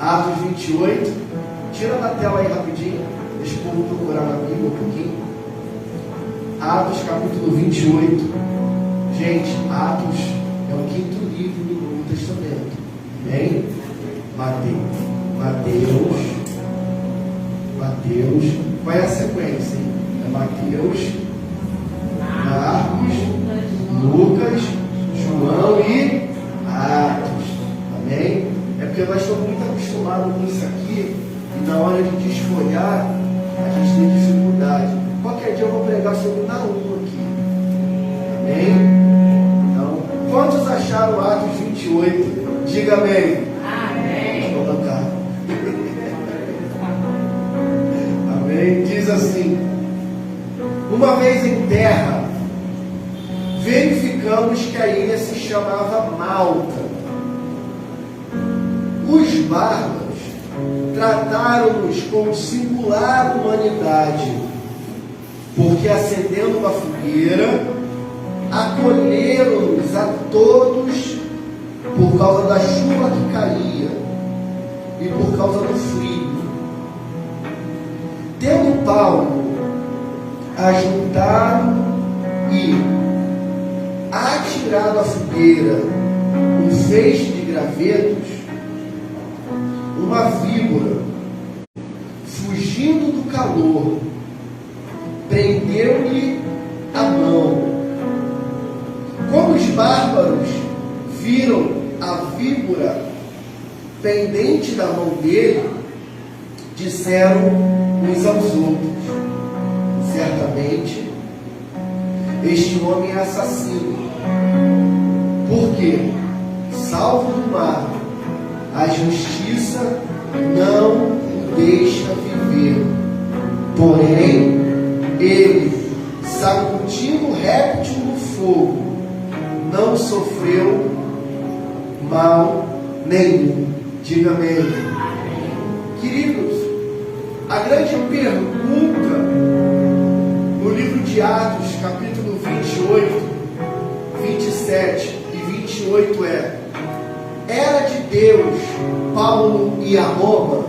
Atos 28. Tira da tela aí rapidinho. Deixa o povo procurar na Bíblia um pouquinho. Atos capítulo 28. Gente, Atos é o 5º livro do Novo Testamento. Amém? Mateus. Qual é a sequência? É Mateus, Marcos, Lucas, João e Atos. Amém? É porque nós estamos muito acostumados com isso aqui e na hora de desfolhar a gente tem dificuldade. Qualquer dia eu vou pregar sobre Naum aqui. Amém? Então, quantos acharam Atos 28? Diga amém. Amém. Vou colocar. Amém? Diz assim: uma vez em terra, verificamos que a ilha se chamava Malta. Os bárbaros trataram-nos com singular humanidade, porque acendendo uma fogueira, acolheram-nos a todos por causa da chuva que caía e por causa do frio. Tendo Paulo ajuntado e atirado à fogueira um feixe de gravetos, uma víbora, fugindo do calor, prendeu-lhe a mão. Quando os bárbaros viram a víbora pendente da mão dele, disseram uns aos outros: certamente este homem é assassino, porque, salvo do mar, a justiça não o deixa viver. Porém, ele, sacudindo o réptil no fogo, não sofreu mal nenhum. Diga amém. Queridos, a grande pergunta no livro de Atos, capítulo 28, 27 e 28 é: era de Deus Paulo ir a Roma?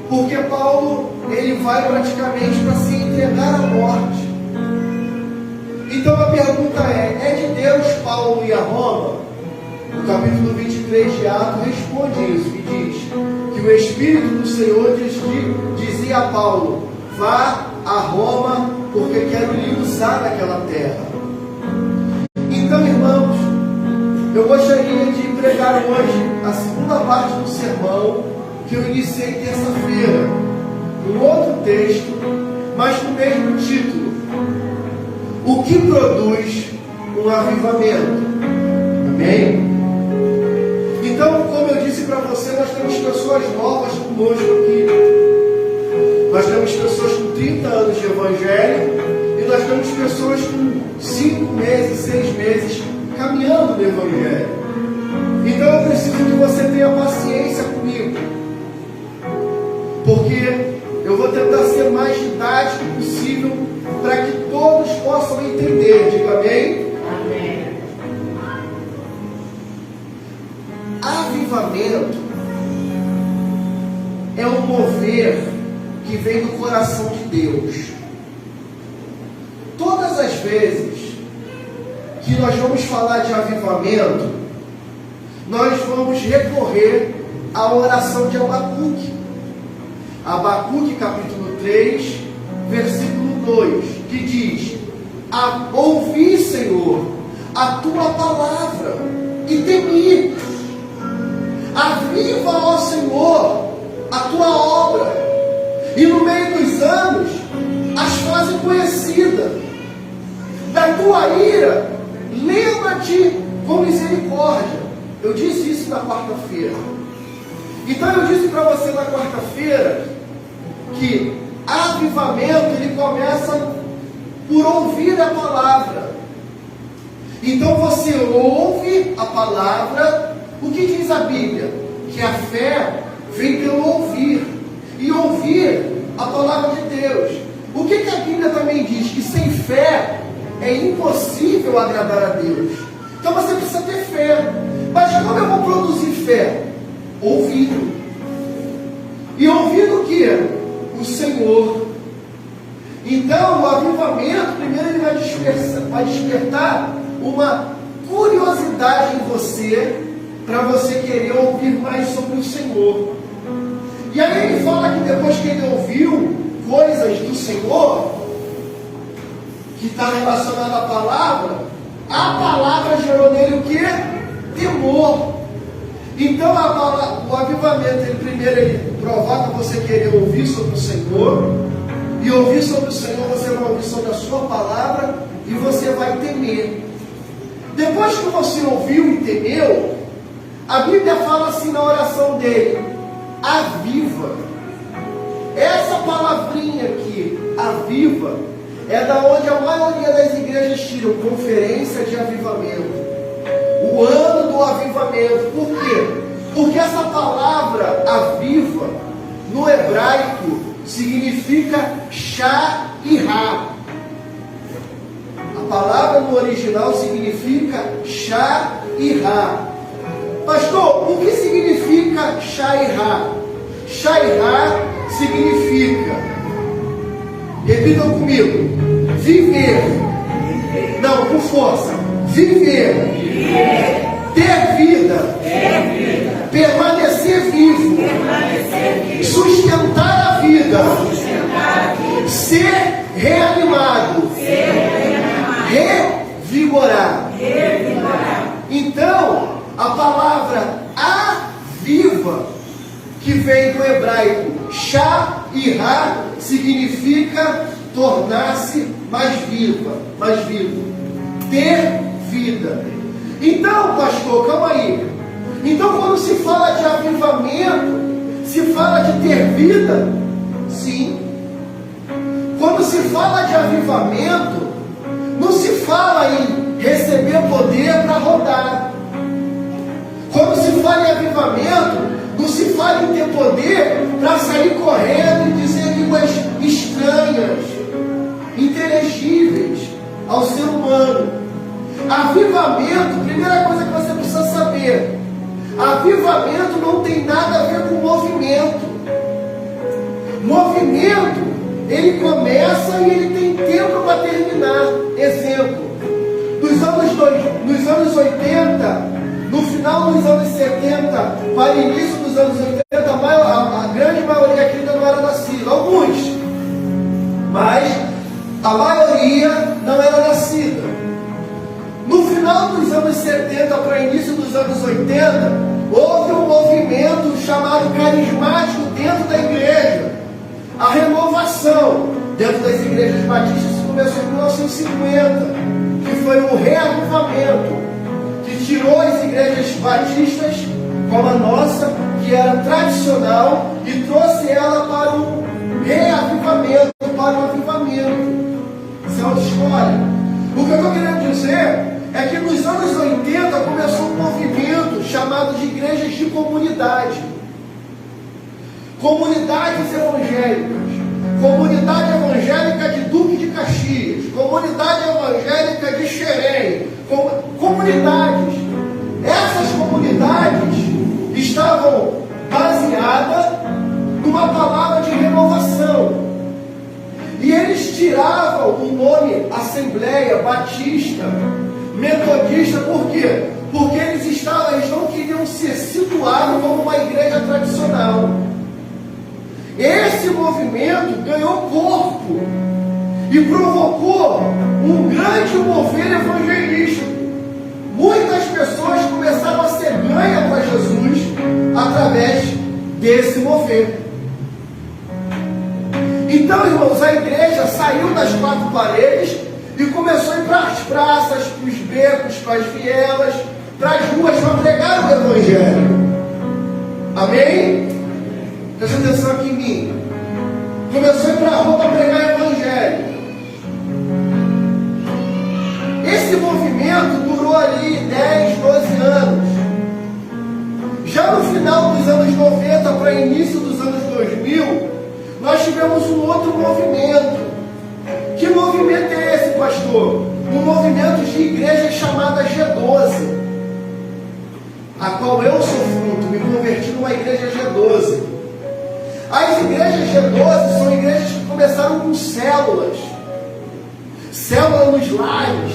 Porque Paulo, ele vai praticamente para se entregar à morte. Então a pergunta é de Deus Paulo ir a Roma? O capítulo 23 de Atos responde isso e diz que o Espírito do Senhor dizia a Paulo: vá a Roma, porque quero lhe usar naquela terra. Então, irmãos, eu gostaria de pregar hoje a segunda parte do sermão que eu iniciei terça-feira, um outro texto, mas com o mesmo título: o que produz um avivamento? Amém? Então, como eu disse para você, nós temos pessoas novas conosco aqui. Nós temos pessoas com 30 anos de evangelho e nós temos pessoas com 5 meses, 6 meses caminhando no evangelho. Então eu preciso que você tenha paciência comigo, porque eu vou tentar ser mais didático possível para que todos possam entender. Diga amém? Amém. Avivamento é um mover que vem do coração de Deus. Todas as vezes que nós vamos falar de avivamento, nós vamos recorrer à oração de Abacuque. Abacuque capítulo 3, versículo 2, que diz: ouvi, Senhor, a tua palavra e temi. Aviva, ó Senhor, a tua obra, e no meio dos anos as fazem conhecida. Da tua ira, lembra-te com misericórdia. Eu disse isso na quarta-feira. Então eu disse para você na quarta-feira que avivamento, ele começa por ouvir a palavra. Então você ouve a palavra. O que diz a Bíblia? Que a fé vem pelo ouvir, e ouvir a palavra de Deus. O que a Bíblia também diz? Que sem fé é impossível agradar a Deus. Então você precisa ter fé. Mas como eu vou produzir fé? Ouvindo. E ouvindo o que? O Senhor. Então o avivamento, primeiro ele vai despertar uma curiosidade em você, para você querer ouvir mais sobre o Senhor. E aí ele fala que depois que ele ouviu coisas do Senhor, que está relacionada à palavra, a palavra gerou nele o que? Temor. Então o avivamento, ele provoca você querer ouvir sobre o Senhor, e ouvir sobre o Senhor, você vai ouvir sobre a sua palavra, e você vai temer. Depois que você ouviu e temeu, a Bíblia fala assim na oração dele: aviva. Essa palavrinha aqui, aviva, é da onde a maioria das igrejas tiram conferência de avivamento, o ano do avivamento. Por quê? Porque essa palavra aviva no hebraico significa chá-irá. A palavra no original significa chá-irá. Pastor, o que significa chá-irá? Chá-irá significa, repitam comigo, viver. Não, com força. Viver. Ter vida. Permanecer vivo. Sustentar a vida. Ser reanimado. Revigorar. Então, a palavra aviva, que vem do hebraico chá-irá, significa tornar-se mais vivo. Ter vida. Então, pastor, calma aí. Então, quando se fala de avivamento, se fala de ter vida? Sim. Quando se fala de avivamento, não se fala em receber poder para rodar. Quando se fala em avivamento, não se fala em ter poder para sair correndo e dizer línguas estranhas, inteligíveis ao ser humano. Avivamento, primeira coisa que você precisa saber: avivamento não tem nada a ver com movimento. Movimento, ele começa e ele tem tempo para terminar. Exemplo, nos anos 80, no final dos anos 70, para o início dos anos 80, a grande maioria aqui ainda não era nascida. Alguns, mas a maioria não era nascida. No final dos anos 70 para o início dos anos 80, houve um movimento chamado carismático dentro da igreja. A renovação dentro das igrejas batistas começou em 1950, que foi um reavivamento, que tirou as igrejas batistas, como a nossa, que era tradicional, e trouxe ela para um reavivamento, para um avivamento. Isso é outra história. O que eu estou querendo dizer é que nos anos 80 começou um movimento chamado de igrejas de comunidade. Comunidades evangélicas. Comunidade evangélica de Duque de Caxias. Comunidade evangélica de Xerém. Comunidades. Essas comunidades estavam baseadas numa palavra de renovação. E eles tiravam o nome Assembleia Batista, Metodista, por quê? Porque eles não queriam ser situados como uma igreja tradicional. Esse movimento ganhou corpo e provocou um grande mover evangelístico. Muitas pessoas começaram a ser ganhas para Jesus através desse mover. Então, irmãos, a igreja saiu das quatro paredes e começou a ir para as praças, para os becos, para as vielas, para as ruas, para pregar o Evangelho. Amém? Presta atenção aqui em mim. Começou a ir para a rua para pregar o Evangelho. Esse movimento durou ali 10, 12 anos. Já no final dos anos 90 para início dos anos 2000, nós tivemos um outro movimento. Que movimento é esse, pastor? Um movimento de igreja chamada G12. a qual eu sou fruto, me converti numa igreja G12. As igrejas G12 são igrejas que começaram com células nos lares.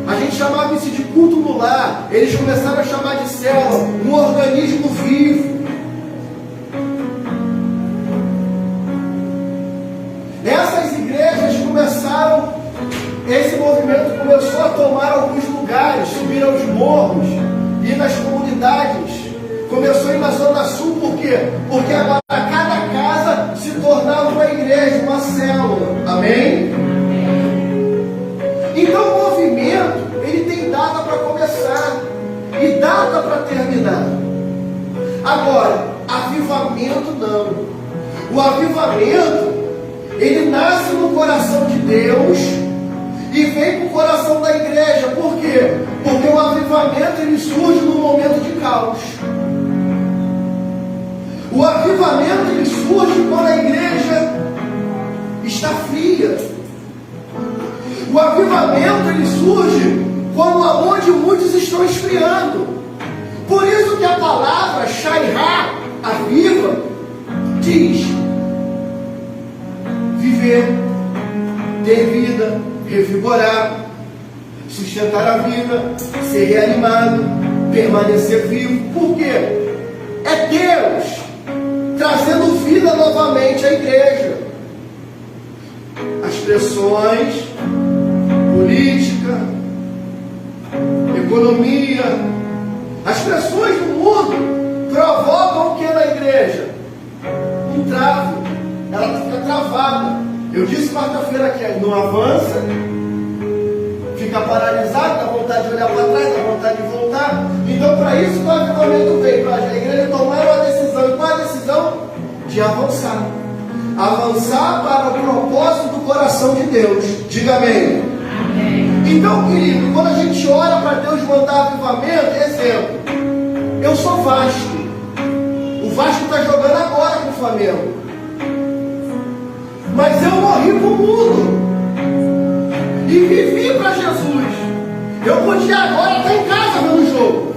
A gente chamava isso de culto no lar. Eles começaram a chamar de célula, um organismo vivo. Essas igrejas começaram, esse movimento começou a tomar alguns lugares, subir aos morros, ir nas comunidades. Começou na Zona Sul, por quê? Porque agora cada casa se tornava uma igreja, uma célula. Amém? Então o movimento, ele tem data para começar e data para terminar. Agora, avivamento não. O avivamento, ele nasce no coração de Deus e vem para o coração da igreja. Por quê? Porque o avivamento, ele surge num momento de caos. O avivamento, ele surge quando a igreja está fria. O avivamento, ele surge quando o amor de muitos estão esfriando. Por isso que a palavra Shairá, aviva, diz viver, ter vida, revigorar, sustentar a vida, ser reanimado, permanecer vivo. Por quê? É Deus trazendo vida novamente à igreja. As pressões, política, economia, as pressões do mundo provocam o que na igreja? Um trave. Ela fica travada. Eu disse quarta-feira que não avança, fica paralisado, dá vontade de olhar para trás, dá vontade de voltar. Então, para isso, o avivamento veio para a igreja tomar uma decisão. E qual a decisão? De avançar. Avançar para o propósito do coração de Deus. Diga amém. Então, querido, quando a gente ora para Deus mandar avivamento, exemplo, eu sou Vasco. O Vasco está jogando agora com o Flamengo. Mas eu morri para o mundo e vivi para Jesus. Eu podia agora estar em casa vendo o jogo,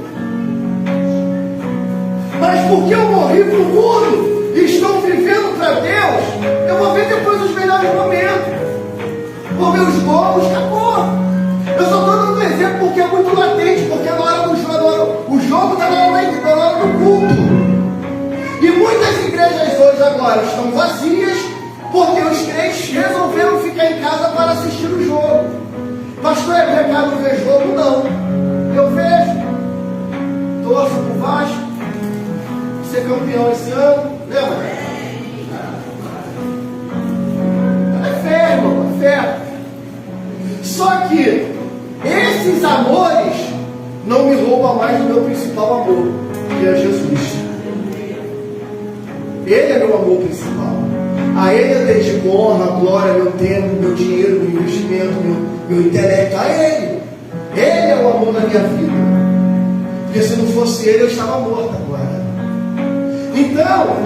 mas porque eu morri para o mundo e estou vivendo para Deus, eu vou ver depois os melhores momentos, vou ver os gols, acabou. Eu só estou dando um exemplo porque é muito latente, porque na hora do jogo, o jogo está na hora do culto. E muitas igrejas hoje agora estão vazias, porque os crentes resolveram ficar em casa para assistir o jogo. Pastor, é pecado ver jogo? Não. Eu vejo. Torço para o Vasco. Ser campeão esse ano. Lembra? É fé, irmão. É fé. Só que esses amores não me roubam mais do meu principal amor, que é Jesus. Ele é meu amor principal. A Ele eu dedico honra, glória, meu tempo, meu dinheiro, meu investimento, meu intelecto. A Ele. Ele é o amor da minha vida. Porque se não fosse Ele, eu estava morto agora. Então,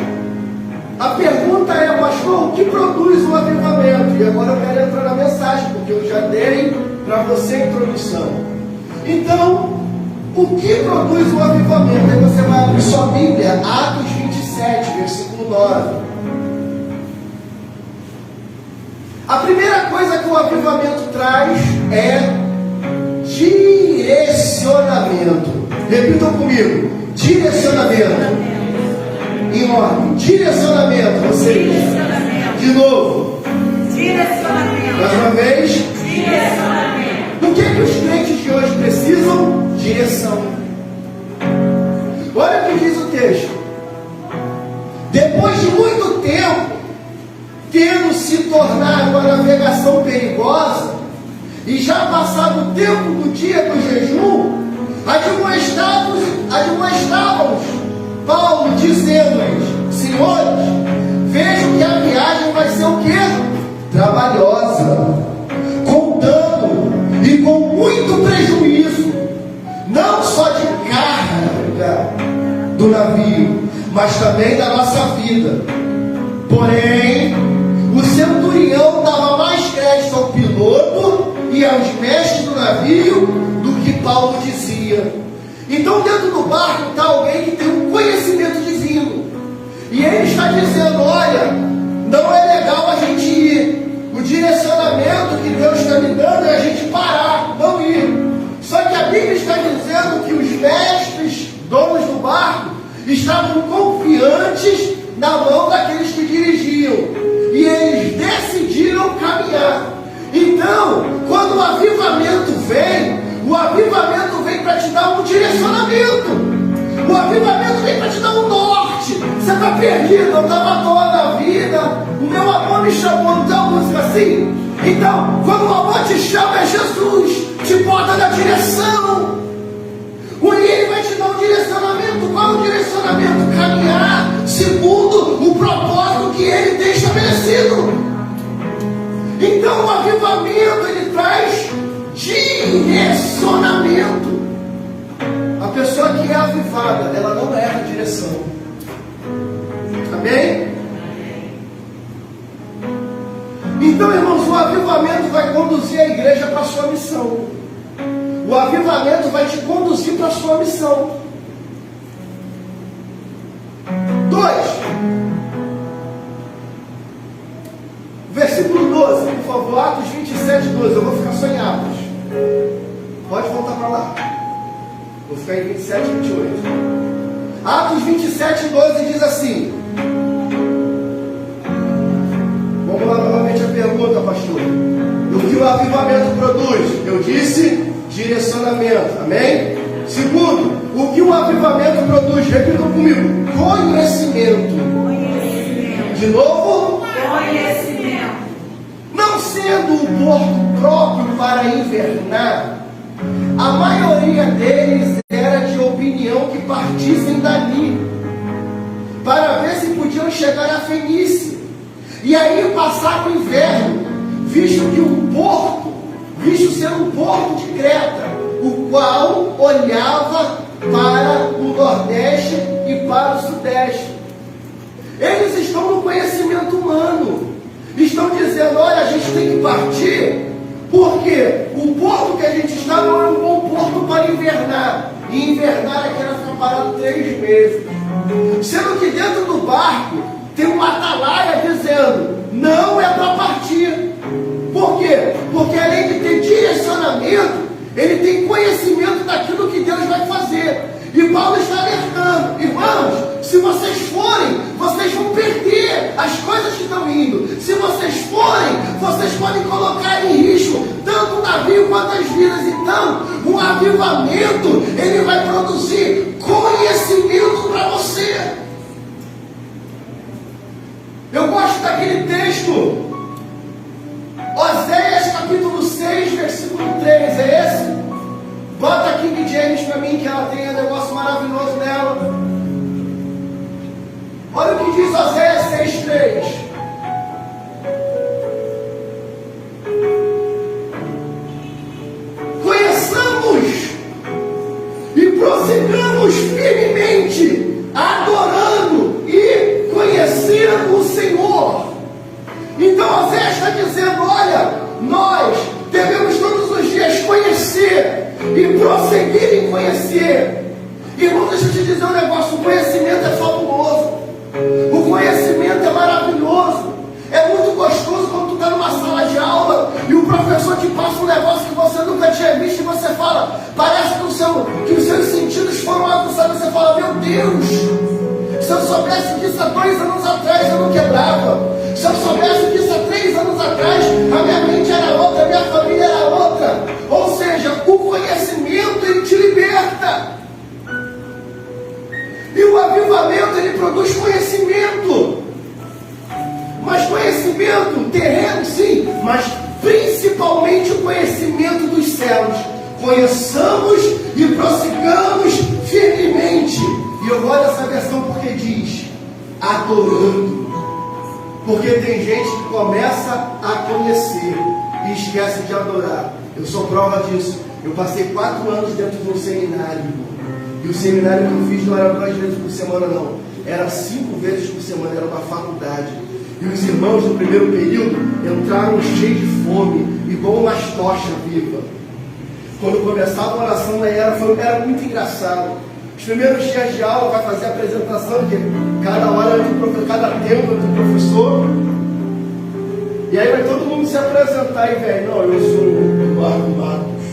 a pergunta é, pastor, o que produz o avivamento? E agora eu quero entrar na mensagem, porque eu já dei para você a introdução. Então, o que produz o avivamento? Aí você vai abrir sua Bíblia, Atos 27, versículo 9. A primeira coisa que o avivamento traz é direcionamento. Repitam comigo: direcionamento. Em ordem: direcionamento. Vocês. De novo: direcionamento. Mais uma vez: direcionamento. O que os crentes de hoje precisam? Direção. Olha o que diz o texto. Depois de muito tempo tendo se tornado a navegação perigosa, e já passado o tempo do dia do jejum, admoestávamos Paulo, dizendo-lhes: senhores, vejam que a viagem vai ser o quê? Trabalhosa, com dano e com muito prejuízo, não só de carga do navio, mas também da nossa vida. Porém, o centurião dava mais crédito ao piloto e aos mestres do navio do que Paulo dizia. Então dentro do barco está alguém que tem um conhecimento divino. E ele está dizendo, olha, não é legal a gente ir. O direcionamento que Deus está me dando é a gente parar, não ir. Só que a Bíblia está dizendo que os mestres, donos do barco, estavam confiantes na mão daqueles que dirigiam. E eles decidiram caminhar. Então, quando o avivamento vem para te dar um direcionamento. O avivamento vem para te dar um norte. Você está perdido, eu estava à toa na vida, o meu amor me chamou, não tem uma música assim? Então, quando o amor te chama, é Jesus, te bota na direção. E ele vai te dar um direcionamento. Qual é o direcionamento? Caminhar segundo o propósito que ele tem estabelecido. Então o avivamento, ele traz direcionamento. A pessoa que é avivada, ela não erra a direção. Amém? Então, irmãos, o avivamento vai conduzir a igreja para a sua missão. O avivamento vai te conduzir para a sua missão. 2. Versículo 12, por favor, Atos 27, 12. Eu vou ficar só em Atos. Pode voltar para lá. Vou ficar em 27 e 28. Atos 27, 12 diz assim. Vamos lá novamente a pergunta, pastor. O que o avivamento produz? Eu disse direcionamento. Amém? Segundo, o que o avivamento produz? Repita comigo. Conhecimento. De novo? Conhecimento. Não sendo um porto próprio para invernar, a maioria deles era de opinião que partissem dali, para ver se podiam chegar à Fenícia, e aí passar o inverno, visto ser um porto de Creta, o qual olhava para o nordeste e para o sudeste. Eles estão no conhecimento humano, estão dizendo, olha, a gente tem que partir, porque o porto que a gente está não é um bom porto para invernar, e invernar é que era ficar parado 3 meses, sendo que dentro do barco tem uma atalaia dizendo, não é para partir. Por quê? Porque além de ter direcionamento, ele tem conhecimento daquilo que Deus vai fazer. E Paulo está alertando, irmãos, se vocês forem, vocês vão perder as coisas que estão indo. Se vocês forem, vocês podem colocar em risco tanto o navio quanto as vidas. Então, o avivamento, ele vai produzir conhecimento para você. Eu gosto daquele texto, Oséias capítulo 6, versículo 3, é esse? Bota aqui King James para mim, que ela tem um negócio maravilhoso nela. Olha o que diz Oséias 6:3. Conheçamos e prossigamos firmemente, adorando e conhecendo o Senhor. Então Oséias está dizendo, olha, nós devemos todos os dias conhecer e prosseguir em conhecer. Irmão, deixa eu te dizer um negócio, o conhecimento é fabuloso, o conhecimento é maravilhoso, é muito gostoso quando tu está numa sala de aula e o professor te passa um negócio que você nunca tinha visto e você fala, parece que os seus sentidos foram aguçados, você fala, meu Deus, se eu soubesse disso há 2 anos atrás eu não quebrava. Se eu soubesse disso há 3 anos atrás, a minha mente era outra, a minha família era outra. Ou seja, o conhecimento, ele te liberta. E o avivamento, ele produz conhecimento. Mas conhecimento terreno, sim, mas principalmente o conhecimento dos céus. Conheçamos e prossigamos firmemente. E eu gosto dessa versão porque diz, adorando. Porque tem gente que começa a conhecer e esquece de adorar. Eu sou prova disso. Eu passei 4 anos dentro de um seminário. E o seminário que eu fiz não era 2 vezes por semana, não. Era 5 vezes por semana, era uma faculdade. E os irmãos do primeiro período entraram cheios de fome, igual umas tochas vivas. Quando começava a oração, era muito engraçado. Os primeiros dias de aula vai fazer a apresentação, que cada hora cada tempo do professor. E aí vai todo mundo se apresentar e velho, não, eu sou o Eduardo Matos,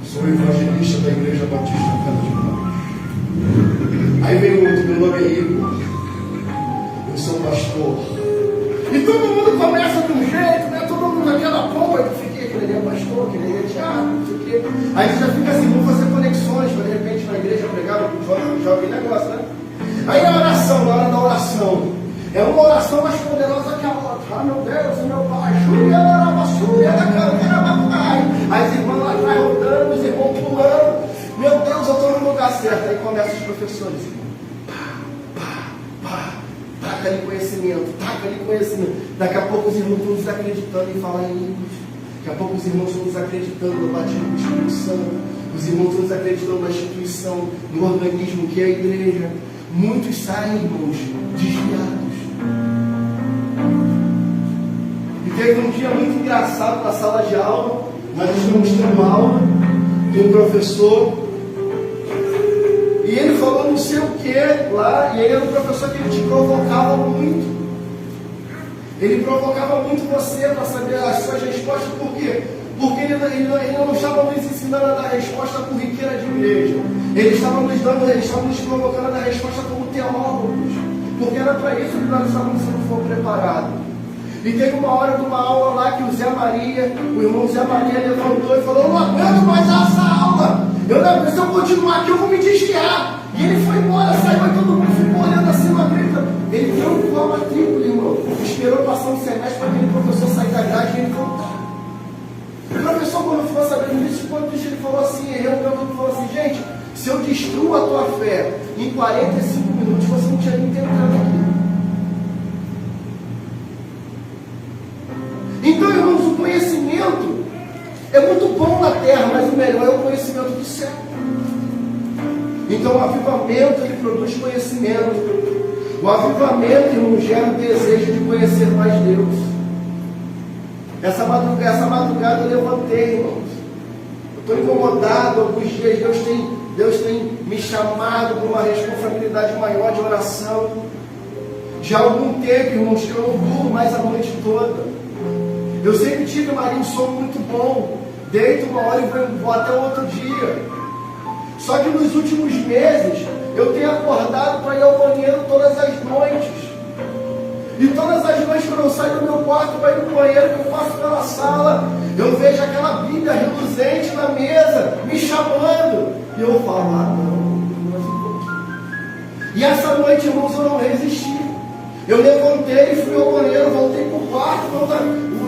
sou evangelista da Igreja Batista Casa de Matos. Aí vem o outro, meu nome é Igor, eu sou pastor. E todo mundo começa de um jeito, né? Todo mundo naquela pompa, eu fiquei, aquele ali é pastor, aquele ali é diácono, não sei o quê. Aí você já fica assim, vamos fazer conexões, para de repente na igreja pregar, jovem negócio, né? Aí a oração, na hora da oração, é uma oração mais poderosa que a outra. Ah, meu Deus, meu Pai, aí as irmãs lá atrás rodando, os irmãos pulando. Meu Deus, eu estou no lugar certo. Aí começam os professores, taca ali conhecimento. Daqui a pouco os irmãos estão desacreditando em falar em línguas. Daqui a pouco os irmãos estão desacreditando no batismo do Espírito Santo. Os irmãos estão desacreditando na instituição, no organismo que é a igreja. Muitos saem, irmãos, desviados. E teve um dia muito engraçado na sala de aula. Nós estamos tendo aula de um professor. E ele falou não sei o que lá. E ele era um professor que ele te provocava muito. Ele provocava muito você para saber as suas respostas. Por quê? Porque ele não estava nos ensinando a dar resposta corriqueira de igreja. Ele estava nos provocando a dar resposta como teólogos. Porque era para isso que nós estávamos sendo preparados. E teve uma hora de uma aula lá que o Zé Maria, o irmão Zé Maria levantou e falou: eu não aguento mais essa aula. Se eu continuar aqui eu vou me desviar. E ele foi embora, saiu, e todo mundo ficou olhando assim uma grita. Ele trancou a matrícula, irmão. Esperou passar um semestre para aquele professor sair da grade e ele voltar. O professor, quando ficou sabendo disso, ele falou assim, ele falou assim, gente, se eu destruo a tua fé em 45 minutos, você não tinha nem entrado aqui. Então, irmãos, o conhecimento é muito bom na terra, mas o melhor é o conhecimento do céu. Então, o avivamento, ele produz conhecimento. O avivamento, irmão, gera o desejo de conhecer mais Deus. Essa madrugada eu levantei, irmãos. Eu estou incomodado. Alguns dias Deus tem me chamado para uma responsabilidade maior de oração. Já há algum tempo, irmãos, que eu não durmo mais a noite toda. Eu sempre tive, Maria, um sono muito bom. Deito uma hora e vou até o outro dia. Só que nos últimos meses, eu tenho acordado para ir ao banheiro todas as noites. E todas as noites, quando eu saio do meu quarto para ir no banheiro, que eu passo pela sala, eu vejo aquela Bíblia reluzente na mesa, me chamando. E eu falo, não, mais um pouquinho. E essa noite, irmãos, eu não resisti. Eu levantei, fui ao banheiro, voltei para o quarto,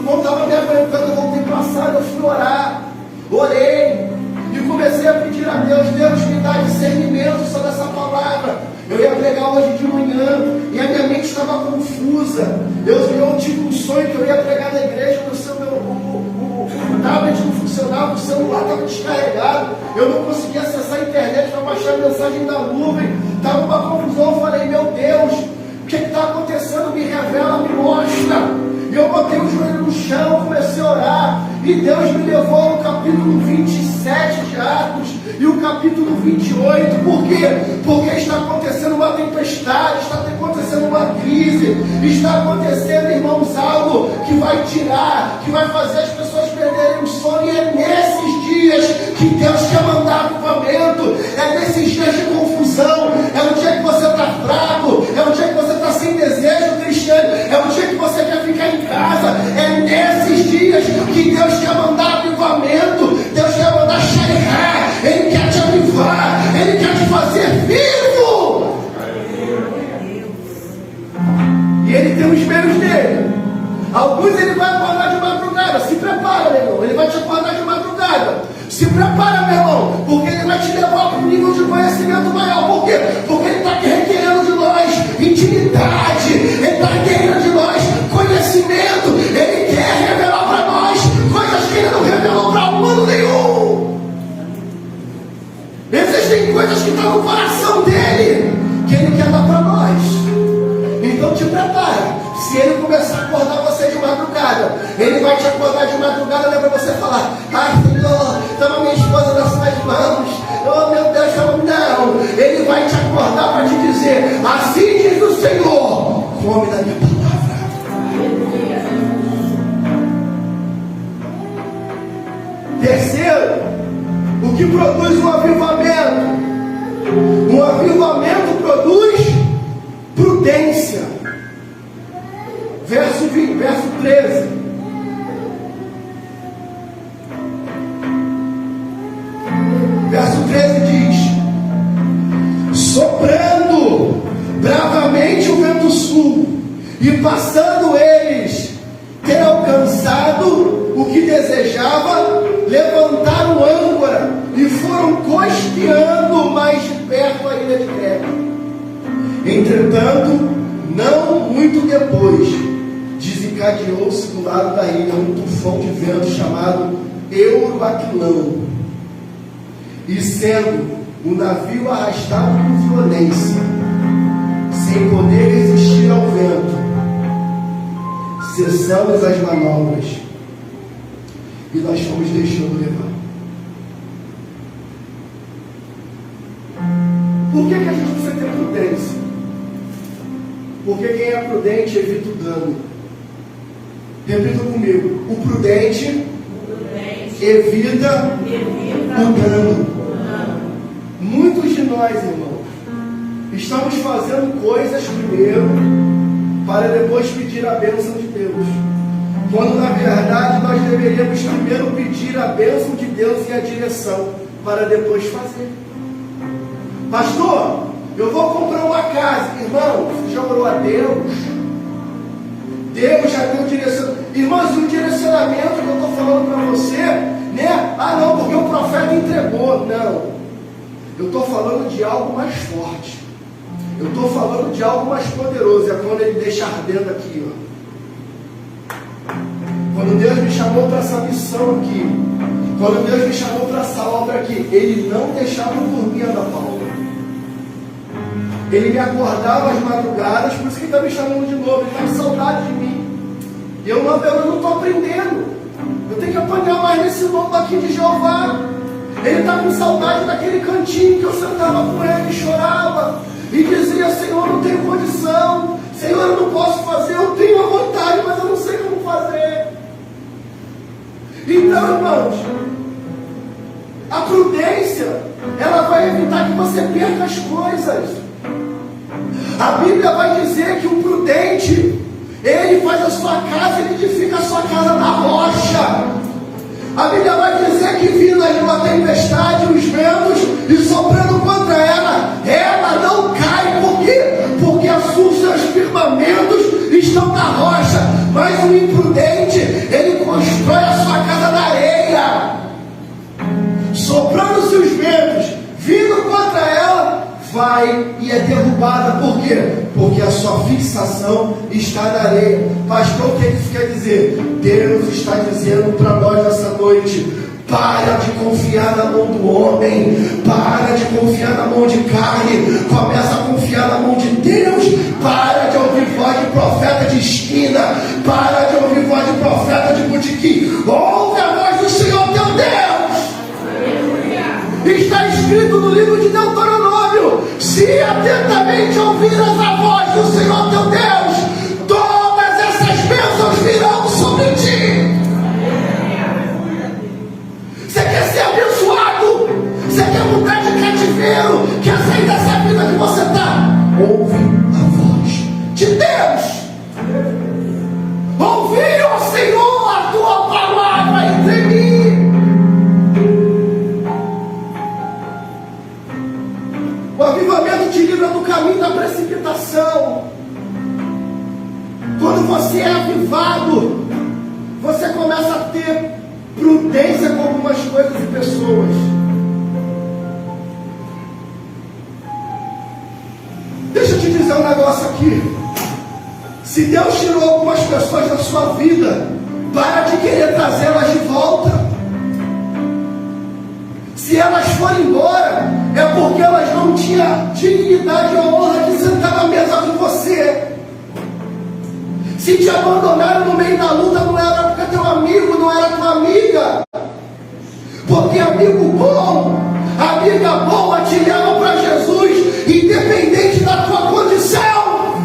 não estava me aguentando, eu voltei para a sala, eu fui orar, orei, e comecei a pedir a Deus, Deus me dá discernimento sobre essa palavra. Eu ia pregar hoje de manhã, e a minha mente estava confusa. Eu tive um sonho que eu ia pregar na igreja, o tablet não funcionava, o celular estava descarregado, eu não conseguia acessar a internet para baixar a mensagem da nuvem, estava uma confusão. Eu falei, meu Deus, o que está acontecendo? Me revela, me mostra. E eu botei o joelho no chão, comecei a orar. E Deus me levou ao capítulo 27 de Atos e o capítulo 28. Por quê? Porque está acontecendo uma tempestade, está acontecendo uma crise, está acontecendo, irmãos, algo que vai tirar, que vai fazer as pessoas perderem o sono. E é nesses dias que Deus quer mandar avivamento. É nesses dias de confusão. É o dia que você está fraco, é o dia que você está sem desejo, Cristiano, é o dia que você quer ficar em casa. É nesses dias que Deus quer mandar avivamento. Deus quer mandar xerecar. Ele quer te avivar, Ele quer te fazer vivo. E Ele tem os meios dele. Alguns Ele vai acordar de madrugada. Se prepara, meu irmão. Ele vai te acordar de madrugada. Se prepara, meu irmão, porque Ele vai te levar para um nível de conhecimento maior. Por quê? Porque Ele está requerendo de nós intimidade. Ele está requerendo de nós conhecimento. Ele quer revelar para nós coisas que Ele não revelou para humano nenhum. Existem coisas que estão no coração dEle, que Ele quer dar para nós. Então te prepara. Se Ele começar a acordar você de madrugada, Ele vai te acordar de madrugada, né, para você falar, ai Senhor, toma minha esposa nas suas mãos. Oh meu Deus, não. Ele vai te acordar para te dizer: assim diz o Senhor, come da minha palavra. Terceiro, o que produz um avivamento? Um avivamento produz prudência. Verso 13. Verso 13 diz: soprando bravamente o vento sul, e passando eles ter alcançado o que desejava, levantaram âncora e foram costeando mais de perto a ilha de Creta. Entretanto, não muito depois, desencadeou-se do lado da ilha um tufão de vento chamado Euroaquilão, e sendo o navio arrastado com violência, sem poder resistir ao vento, cessamos as manobras e nós fomos deixando levar. Por que a gente precisa ter prudência? Porque quem é prudente evita o dano. Repita comigo: o prudente evita o dano. Muitos de nós, irmãos, estamos fazendo coisas primeiro para depois pedir a bênção de Deus, quando na verdade nós deveríamos primeiro pedir a bênção de Deus e a direção para depois fazer. Pastor, eu vou comprar uma casa. Irmão, você já orou a Deus? Deus já deu direção. Irmãos, e o direcionamento que eu estou falando para você, né? Ah não, porque o profeta entregou. Não. Eu estou falando de algo mais forte. Eu estou falando de algo mais poderoso. É quando ele deixa ardendo aqui, ó. Quando Deus me chamou para essa missão aqui, quando Deus me chamou para essa obra aqui, Ele não deixava eu dormir, Ana Paula. Ele me acordava às madrugadas, por isso que Ele está me chamando de novo. Ele está com saudade de mim. E eu não estou aprendendo. Eu tenho que apanhar mais nesse lobo aqui de Jeová. Ele está com saudade daquele cantinho que eu sentava com ele e chorava. E dizia: Senhor, não tenho condição. Senhor, eu não posso fazer. Eu tenho a vontade, mas eu não sei como fazer. Então, irmãos, a prudência, ela vai evitar que você perca as coisas. A Bíblia vai dizer que o prudente, ele faz a sua casa, ele edifica a sua casa na rocha. A Bíblia vai dizer que vindo aí uma tempestade, os ventos, e soprando contra ela, ela não cai. Por quê? Porque os seus firmamentos estão na rocha. Mas o imprudente, ele constrói a sua casa na areia. Soprando-se os ventos, vindo contra ela, vai e é derrubada. Por quê? Porque a sua fixação está na areia. Pastor, o que isso quer dizer? Deus está dizendo para nós nessa noite: para de confiar na mão do homem, para de confiar na mão de carne, começa a confiar na mão de Deus. Para de ouvir voz de profeta de esquina, para de ouvir voz de profeta de botequim. Ouve a voz do Senhor teu Deus. Está escrito no livro de Deuteronômio: se atentamente ouviras a voz do Senhor teu Deus, todas essas bênçãos virão sobre ti. Você quer ser abençoado? Você quer mudar de cativeiro? Quer sair dessa vida que você está? Ouve a voz de Deus. Ouvi, ó Senhor, a tua palavra entre mim. O avivamento te livra do caminho da precipitação. Quando você é avivado, você começa a ter prudência com algumas coisas e pessoas. Deixa eu te dizer um negócio aqui. Se Deus tirou algumas pessoas da sua vida, para de querer trazê-las de volta. Se elas forem embora, é porque elas não tinham dignidade ou honra de sentar na mesa com você. Se te abandonaram no meio da luta, não era porque teu amigo, não era tua amiga. Porque amigo bom, amiga boa te leva para Jesus, independente da tua condição.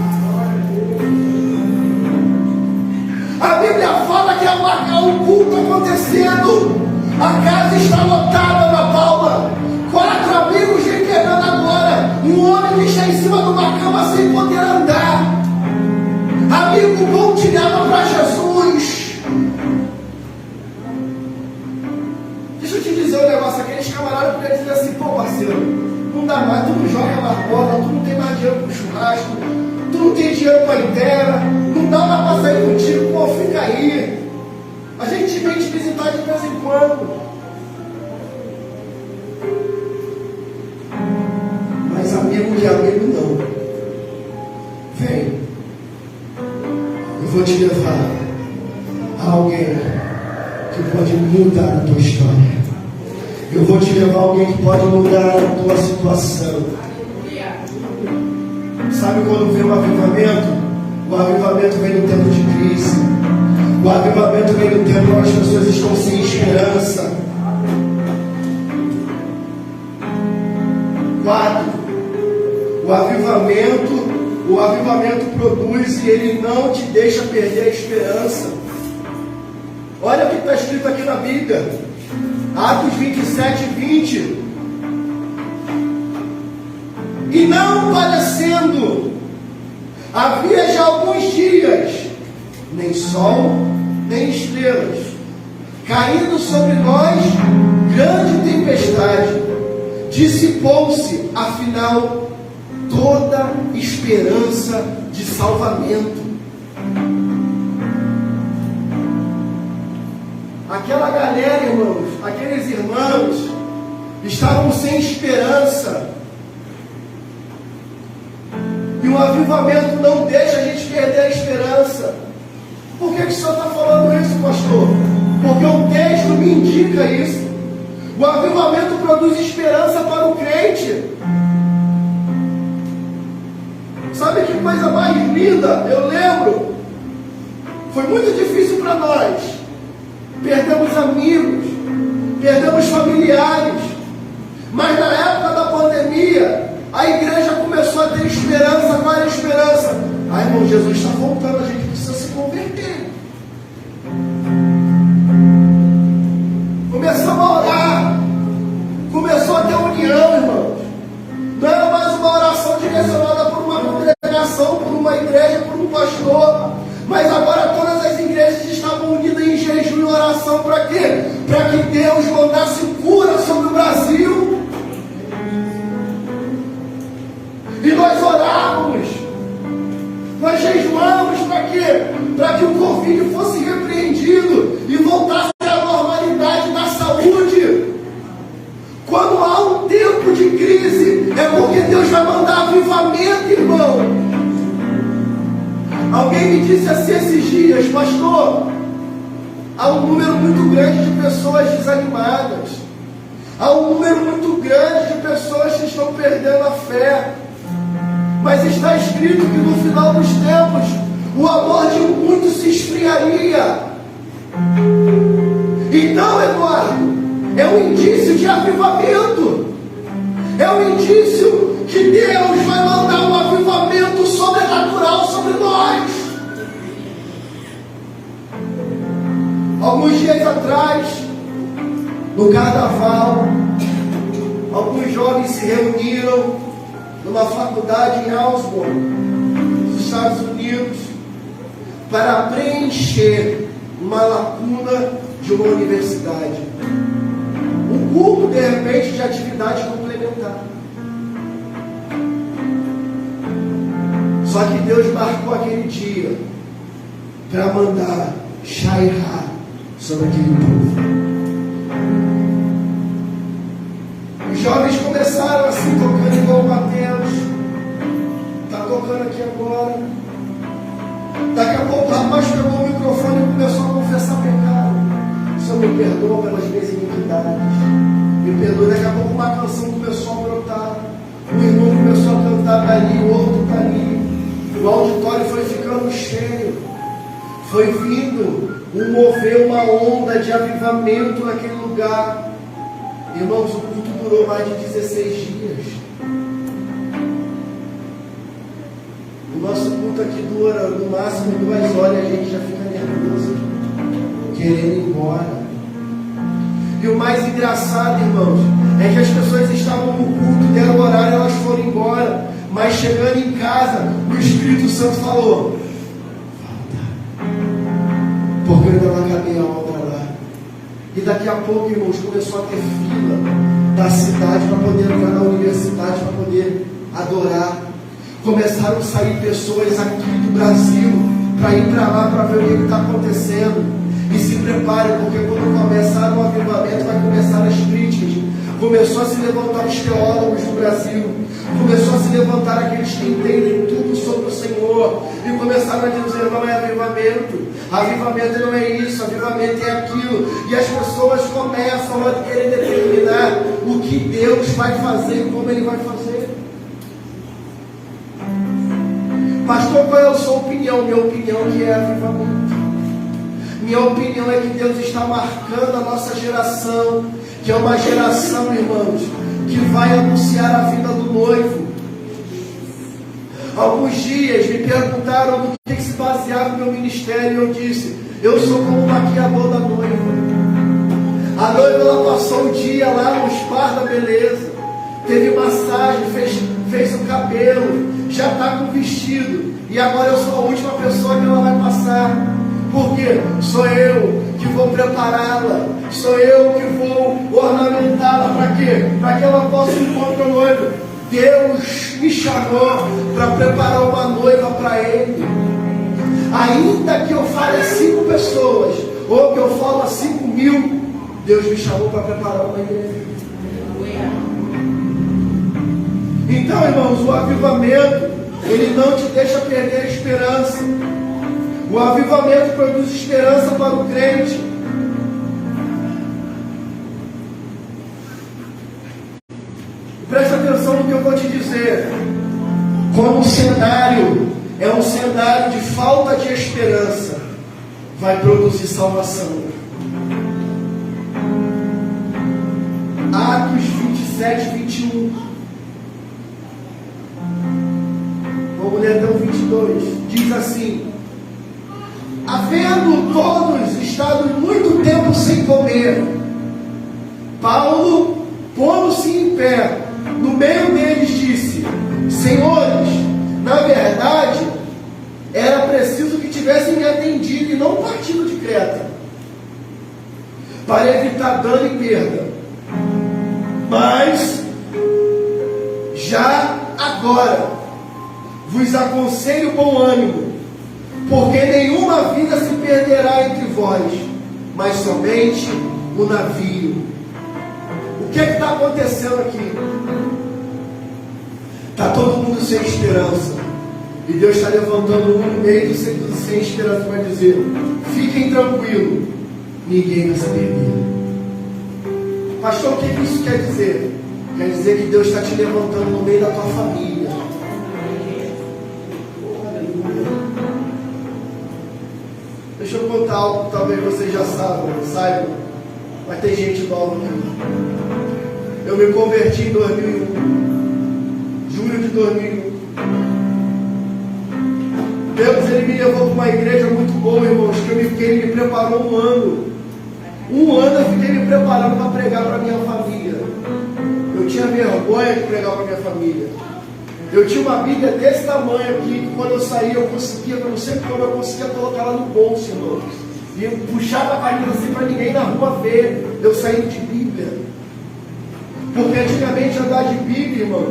A Bíblia fala que o culto acontecendo, a casa está lotada, Ana Paula. 4 amigos requerendo agora. Um homem que está em cima de uma cama sem poder andar. Amigo bom te leva para Jesus. Deixa eu te dizer um negócio. Aqueles camaradas poderiam dizer assim: pô, parceiro, não dá mais, tu não joga mais bola, tu não tem mais dinheiro para o churrasco, tu não tem dinheiro para a inteira, não dá mais para sair contigo, pô, fica aí. A gente vem te visitar de vez em quando. Mas amigo de amigo não. Vem, eu vou te levar a alguém que pode mudar a tua história. Eu vou te levar a alguém que pode mudar a tua situação. Sabe quando vem um avivamento? O avivamento vem no tempo de crise. O avivamento vem no tempo onde as pessoas estão sem esperança. 4. O avivamento produz e ele não te deixa perder a esperança. Olha o que está escrito aqui na Bíblia. Atos 27, 20. E não parecendo, havia já alguns dias, nem sol, nem estrelas, caindo sobre nós grande tempestade, dissipou-se, afinal, toda esperança de salvamento. Aquela galera, irmãos, aqueles irmãos, estavam sem esperança. E o avivamento não deixa a gente perder a esperança. Por que o senhor está falando isso, pastor? Porque o texto me indica isso. O avivamento produz esperança para o crente. Sabe que coisa mais linda? Eu lembro, foi muito difícil para nós. Perdemos amigos, perdemos familiares. Mas na época da pandemia, a igreja começou a ter esperança. Qual era a esperança? Ai, irmão, Jesus está voltando, a gente precisa se converter. Começamos a orar, começou a ter união, irmãos. Não era mais uma oração direcionada por uma congregação, por uma igreja, por um pastor. Mas agora todas as igrejas estavam unidas em jejum e oração. Para quê? Para que Deus mandasse cura sobre o Brasil. E nós orávamos, nós jejuamos para quê? Para que o Covid fosse repreendido e voltasse à normalidade da saúde. Quando há um tempo de crise, é porque Deus vai mandar avivamento, irmão. Alguém me disse assim esses dias: pastor, há um número muito grande de pessoas desanimadas, há um número muito grande de pessoas que estão perdendo a fé. Mas está escrito que no final dos tempos, o amor de muitos se esfriaria. Então, Eduardo, é um indício de avivamento. É um indício que Deus vai mandar um avivamento sobrenatural sobre nós. Alguns dias atrás, no carnaval, alguns jovens se reuniram numa faculdade em Augsburg, nos Estados Unidos, para preencher uma lacuna de uma universidade. Um culto, de repente, de atividade complementar. Só que Deus marcou aquele dia para mandar Shairá sobre aquele povo. Os jovens começaram assim, tocando igual o Mateus. Está tocando aqui agora. Daqui a pouco o rapaz pegou o microfone e começou a confessar pecado. Senhor, me perdoa pelas minhas iniquidades. Me perdoa. Daqui a pouco uma canção começou a brotar. O irmão começou a cantar dali, o outro dali. O auditório foi ficando cheio. Foi vindo um mover, uma onda de avivamento naquele lugar. Irmãos, o culto durou mais de 16 dias. O nosso culto aqui dura no máximo 2 horas e a gente já fica nervoso, querendo ir embora. E o mais engraçado, irmãos, é que as pessoas estavam no culto, deram o horário, elas foram embora. Mas chegando em casa, o Espírito Santo falou: volta, porque eu ainda não acabei a obra lá. E daqui a pouco, irmãos, começou a ter fila da cidade para poder entrar na universidade, para poder adorar. Começaram a sair pessoas aqui do Brasil para ir para lá para ver o que está acontecendo. E se preparem, porque quando começar o avivamento, vai começar as críticas. Começou a se levantar os teólogos do Brasil. Começou a se levantar aqueles que entendem tudo sobre o Senhor. E começaram a dizer: não é avivamento. Avivamento não é isso, avivamento é aquilo. E as pessoas começam a querer determinar o que Deus vai fazer e como Ele vai fazer. Pastor, qual é a sua opinião? Minha opinião é que é avivamento. Minha opinião é que Deus está marcando a nossa geração, que é uma geração, irmãos, que vai anunciar a vida do noivo. Alguns dias me perguntaram do que se baseava o meu ministério, e eu disse: eu sou como o maquiador da noiva. A noiva, ela passou o dia lá no spa da beleza, teve massagem, fez o cabelo, já está com vestido, e agora eu sou a última pessoa que ela vai passar. Porque sou eu que vou prepará-la, sou eu que vou ornamentá-la. Para quê? Para que ela possa encontrar o noivo. Deus me chamou para preparar uma noiva para Ele. Ainda que eu fale a 5 pessoas, ou que eu falo a 5.000, Deus me chamou para preparar uma igreja. Então, irmãos, o avivamento, ele não te deixa perder a esperança. O avivamento produz esperança para o crente. Presta atenção no que eu vou te dizer. Quando o cenário é um cenário de falta de esperança, vai produzir salvação. Atos 27, 21. Vamos ler até o 22. Diz assim: havendo todos estado muito tempo sem comer, Paulo, pondo-se em pé, no meio deles disse: senhores, na verdade, era preciso que tivessem me atendido e não partido de Creta, para evitar dano e perda. Mas, já agora, vos aconselho bom ânimo, porque nenhuma vida se perderá entre vós, mas somente o navio. O que está acontecendo aqui? Está todo mundo sem esperança, e Deus está levantando um no meio sem esperança para dizer: fiquem tranquilos, ninguém vai se perder. Pastor, o que isso quer dizer? Quer dizer que Deus está te levantando no meio da tua família. Deixa eu contar algo que talvez vocês já saibam, mas tem gente nova aqui. Eu me converti em 2001, julho de 2001. Deus, Ele me levou para uma igreja muito boa, irmãos, que Ele me preparou um ano. Um ano eu fiquei me preparando para pregar para minha família. Eu tinha vergonha de pregar para minha família. Eu tinha uma Bíblia desse tamanho aqui, que quando eu saía eu conseguia, eu não sei como eu conseguia colocar ela no bolso, irmãos. E eu puxava a Bíblia assim para ninguém na rua ver eu saindo de Bíblia. Porque antigamente andar de Bíblia, irmão,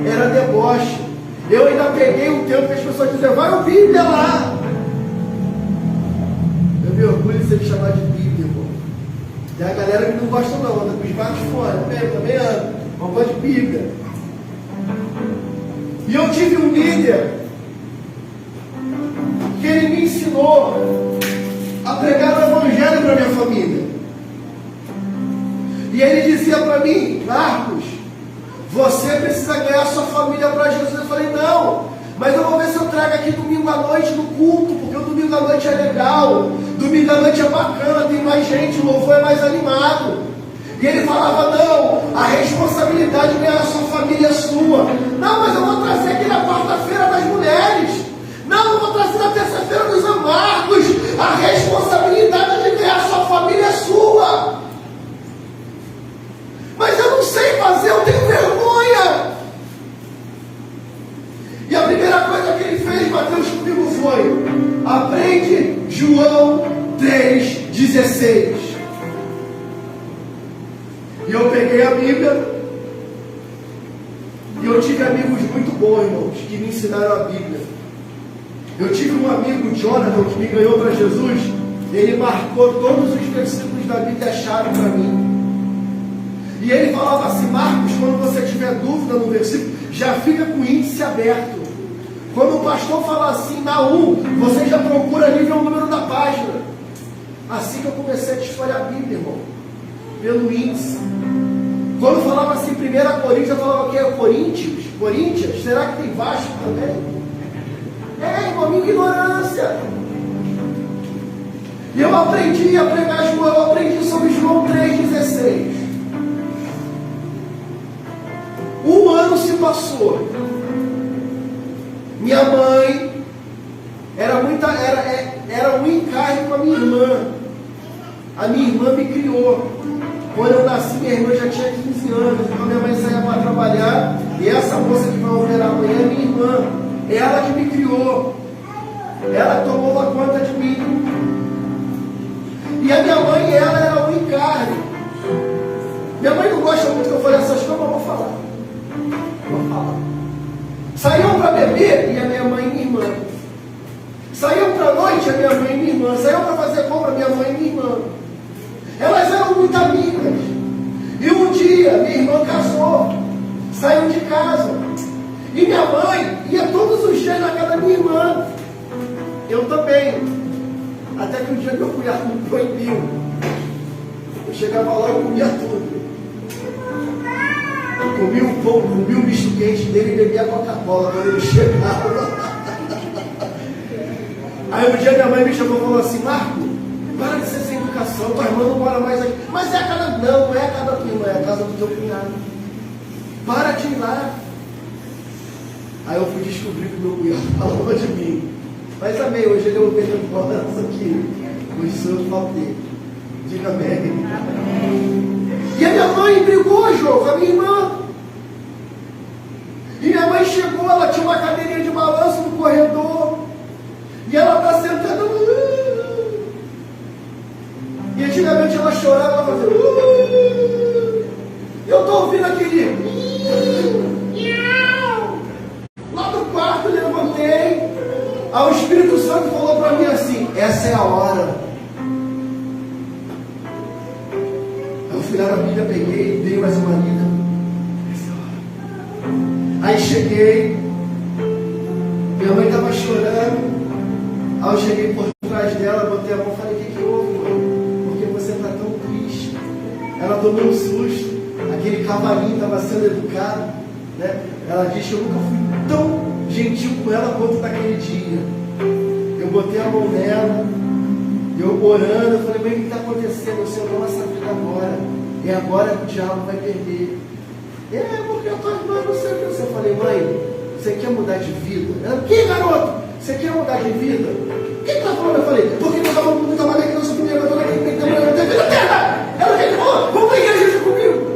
era deboche. Eu ainda peguei um tempo que as pessoas diziam: vai o Bíblia lá. Eu me orgulho de ser chamado de Bíblia, irmão. E a galera que não gosta não, anda com smartphone, também anda, mas gosta de Bíblia. E eu tive um líder que ele me ensinou a pregar o Evangelho para minha família. E ele dizia para mim: Marcos, você precisa ganhar sua família para Jesus. Eu falei: não, mas eu vou ver se eu trago aqui domingo à noite no culto, porque o domingo à noite é legal, domingo à noite é bacana, tem mais gente, o louvor é mais animado. E ele falava, não, a responsabilidade de ganhar a sua família é sua. Não, mas eu vou trazer aqui na quarta-feira das mulheres. Não, eu vou trazer na terça-feira dos amargos. A responsabilidade de ganhar a sua família é sua. Mas eu não sei fazer, eu tenho vergonha. E a primeira coisa que ele fez, Mateus, comigo foi: aprende João 3,16. E eu peguei a Bíblia. E eu tive amigos muito bons, irmãos, que me ensinaram a Bíblia. Eu tive um amigo, Jonathan, que me ganhou para Jesus. Ele marcou todos os versículos da Bíblia, chave para mim. E ele falava assim: Marcos, quando você tiver dúvida no versículo, já fica com o índice aberto. Quando o pastor fala assim, na 1, você já procura ali ver o número da página. Assim que eu comecei a estudar a Bíblia, irmão, pelo índice. Quando falava assim, 1 Coríntios, eu falava que é Coríntios? Coríntios? Será que tem Vasco também? Irmão, minha ignorância. E eu aprendi a pregar João, eu aprendi sobre João 3,16. Um ano se passou. Minha mãe era um encargo com a minha irmã. A minha irmã me criou. Quando eu nasci, minha irmã já tinha 15 anos. Então minha mãe saía para trabalhar. E essa moça que vai operar amanhã é minha irmã. Ela que me criou. Ela tomou conta de mim. E a minha mãe, ela era um encargo. Minha mãe não gosta muito que eu fale essas coisas, mas eu vou falar. Saíam para beber, e a minha mãe e minha irmã. Saíam para a noite, a minha mãe e minha irmã. Saíam para fazer compra, minha mãe e minha irmã. Elas eram muito amigas. E um dia, minha irmã casou. Saiu de casa. E minha mãe ia todos os dias na casa da minha irmã. Eu também. Até que um dia meu cunhado me proibiu. Eu chegava lá e comia tudo. Comi um pão, comi um misto quente dele e bebia Coca-Cola quando ele chegava. Aí um dia minha mãe me chamou e falou assim: Marco, para de ser sem educação, tua irmã não mora mais aqui. Mas é a casa, não é a casa da tua irmã, é a casa do teu cunhado. Para de ir lá. Aí eu fui descobrir que o meu cunhado falava de mim. Mas amém, hoje ele é o vereador aqui. Hoje sou eu faltei. Diga amém. E a minha mãe brigou, João, com a minha irmã. E minha mãe chegou, ela tinha uma cadeirinha de balanço no corredor. E ela está sentada. E antigamente ela chorava, ela fazia. Eu estou ouvindo aquele. Lá do quarto eu levantei. Aí o Espírito Santo falou para mim assim: essa é a hora. Eu fui lá na Bíblia, peguei, dei mais uma lida. Essa é a hora. Aí cheguei. Minha mãe estava chorando. Aí eu cheguei por trás dela, botei a mão e falei: o que houve, mãe? Por que você está tão triste? Ela tomou um susto. Aquele cavalinho estava sendo educado, né? Ela disse: eu nunca fui tão gentil com ela quanto naquele dia. Eu botei a mão nela, eu orando, eu falei: mãe, o que está acontecendo? Eu sei, eu dou essa vida agora. E agora o diabo vai perder. Porque eu estou irmã, não sei o que. Eu falei: mãe, você quer mudar de vida? Ela: que garoto? Você quer mudar de vida? O que está falando? Eu falei: porque eu estava muito trabalhando aqui, eu sou primeiro, eu estou aqui, tem vida eterna. Ela que falou: vamos para a igreja comigo.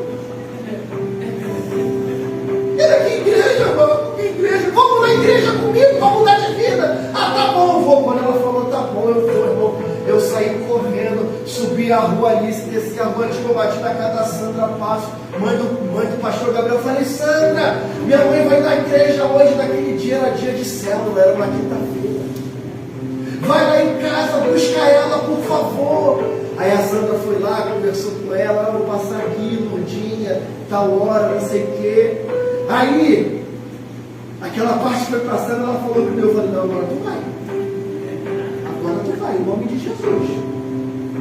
Que igreja, mano? Que igreja? Vamos na igreja comigo para mudar de vida. Ah, tá bom, eu vou. Quando ela falou: tá bom, eu vou, irmão. Eu saí correndo, subi a rua ali, desci a rua, eu bati na casa da Sandra Passo, mãe do pastor Gabriel. Eu falei: Sandra, minha mãe vai na igreja hoje. Naquele dia era dia de célula, era uma quinta-feira. Vai lá em casa, busca ela, por favor. Aí a Sandra foi lá, conversou com ela: vou passar aqui, Lourdinha, tal hora, não sei o quê. Aí, aquela parte foi passando, ela falou comigo. Eu falei: não, agora tu vai. Agora tu vai, em nome de Jesus.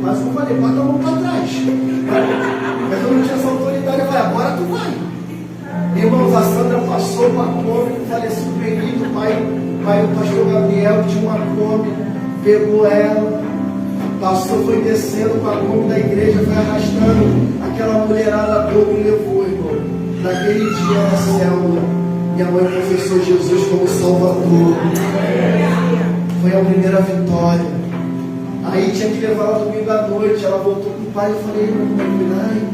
Mas eu falei: bota a mão para trás. Mas eu não tinha essa autoridade. Eu falei: agora tu vai. Irmãos, a Sandra passou uma Kombi com o falecido Benito, pai do pastor Gabriel, tinha uma Kombi, pegou ela, pastor foi descendo com a Kombi da igreja, foi arrastando aquela mulherada toda e levou, irmão. Naquele dia na célula, minha mãe confessou Jesus como Salvador. Foi a primeira vitória. Aí tinha que levar ela domingo à noite. Ela voltou com o pai. Eu falei, mãe,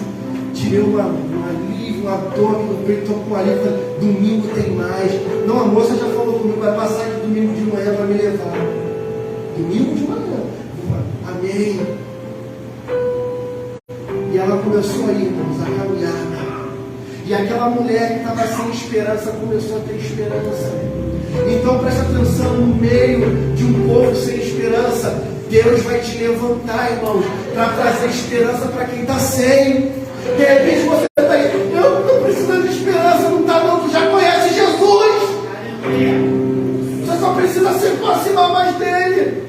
tirei uma alívio, uma dor no peito, estou com alívio. Falei, domingo tem mais. Não, a moça já falou comigo, vai passar aqui domingo de manhã para me levar. Domingo de manhã. Amém. E ela começou aí, irmãos, a caminhar. E aquela mulher que estava sem esperança começou a ter esperança. Então preste atenção, no meio de um povo sem esperança, Deus vai te levantar, irmãos, para trazer esperança para quem está sem. De repente você está aí, eu estou precisando de esperança, não está não, tu já conhece Jesus. Você só precisa se aproximar mais dele.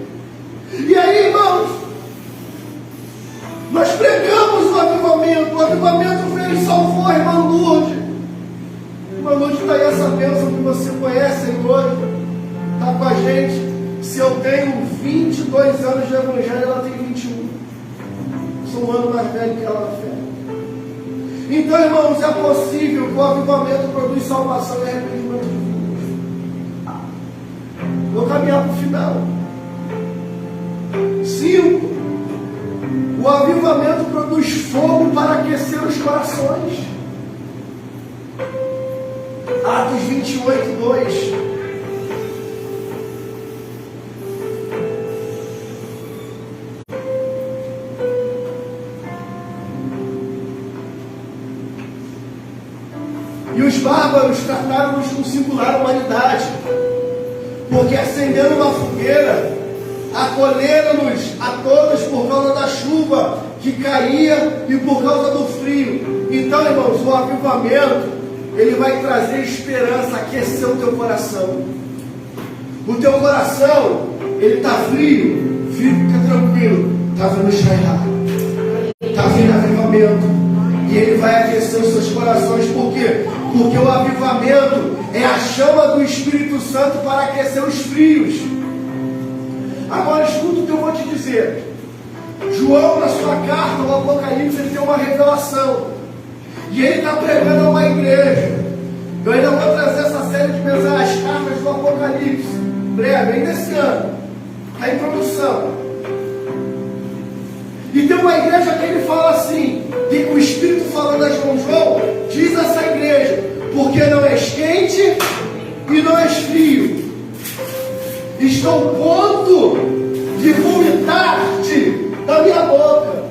E aí, irmãos, nós pregamos o avivamento veio e salvou a irmã Lourdes. Irmã Lourdes está aí, essa bênção que você conhece aí hoje, está com a gente. Se eu tenho 22 anos de evangelho, ela tem 21. Sou um ano mais velho que ela na fé. Então, irmãos, é possível que o avivamento produz salvação e arrependimento de vidas. Vou caminhar para o final. 5. O avivamento produz fogo para aquecer os corações. Atos 28, 2. E os bárbaros trataram-nos com singular humanidade, porque acendendo uma fogueira, acolheram-nos a todos por causa da chuva que caía e por causa do frio. Então, irmãos, o avivamento, ele vai trazer esperança, aquecer o teu coração. O teu coração, ele está frio, fica tranquilo, está vindo Shaiá, está vindo avivamento, e ele vai aquecer os seus corações. Por quê? Porque o avivamento é a chama do Espírito Santo para aquecer os frios. Agora escuta o que eu vou te dizer. João, na sua carta, no Apocalipse, ele tem uma revelação. E ele está pregando a uma igreja. Eu ainda vou trazer essa série de mensagens, cartas do Apocalipse, breve, ainda esse ano. Está em produção. E tem uma igreja que ele fala assim, que o Espírito falando a João, diz a essa igreja, porque não és quente e não és frio. Estou ponto de vomitar-te da minha boca.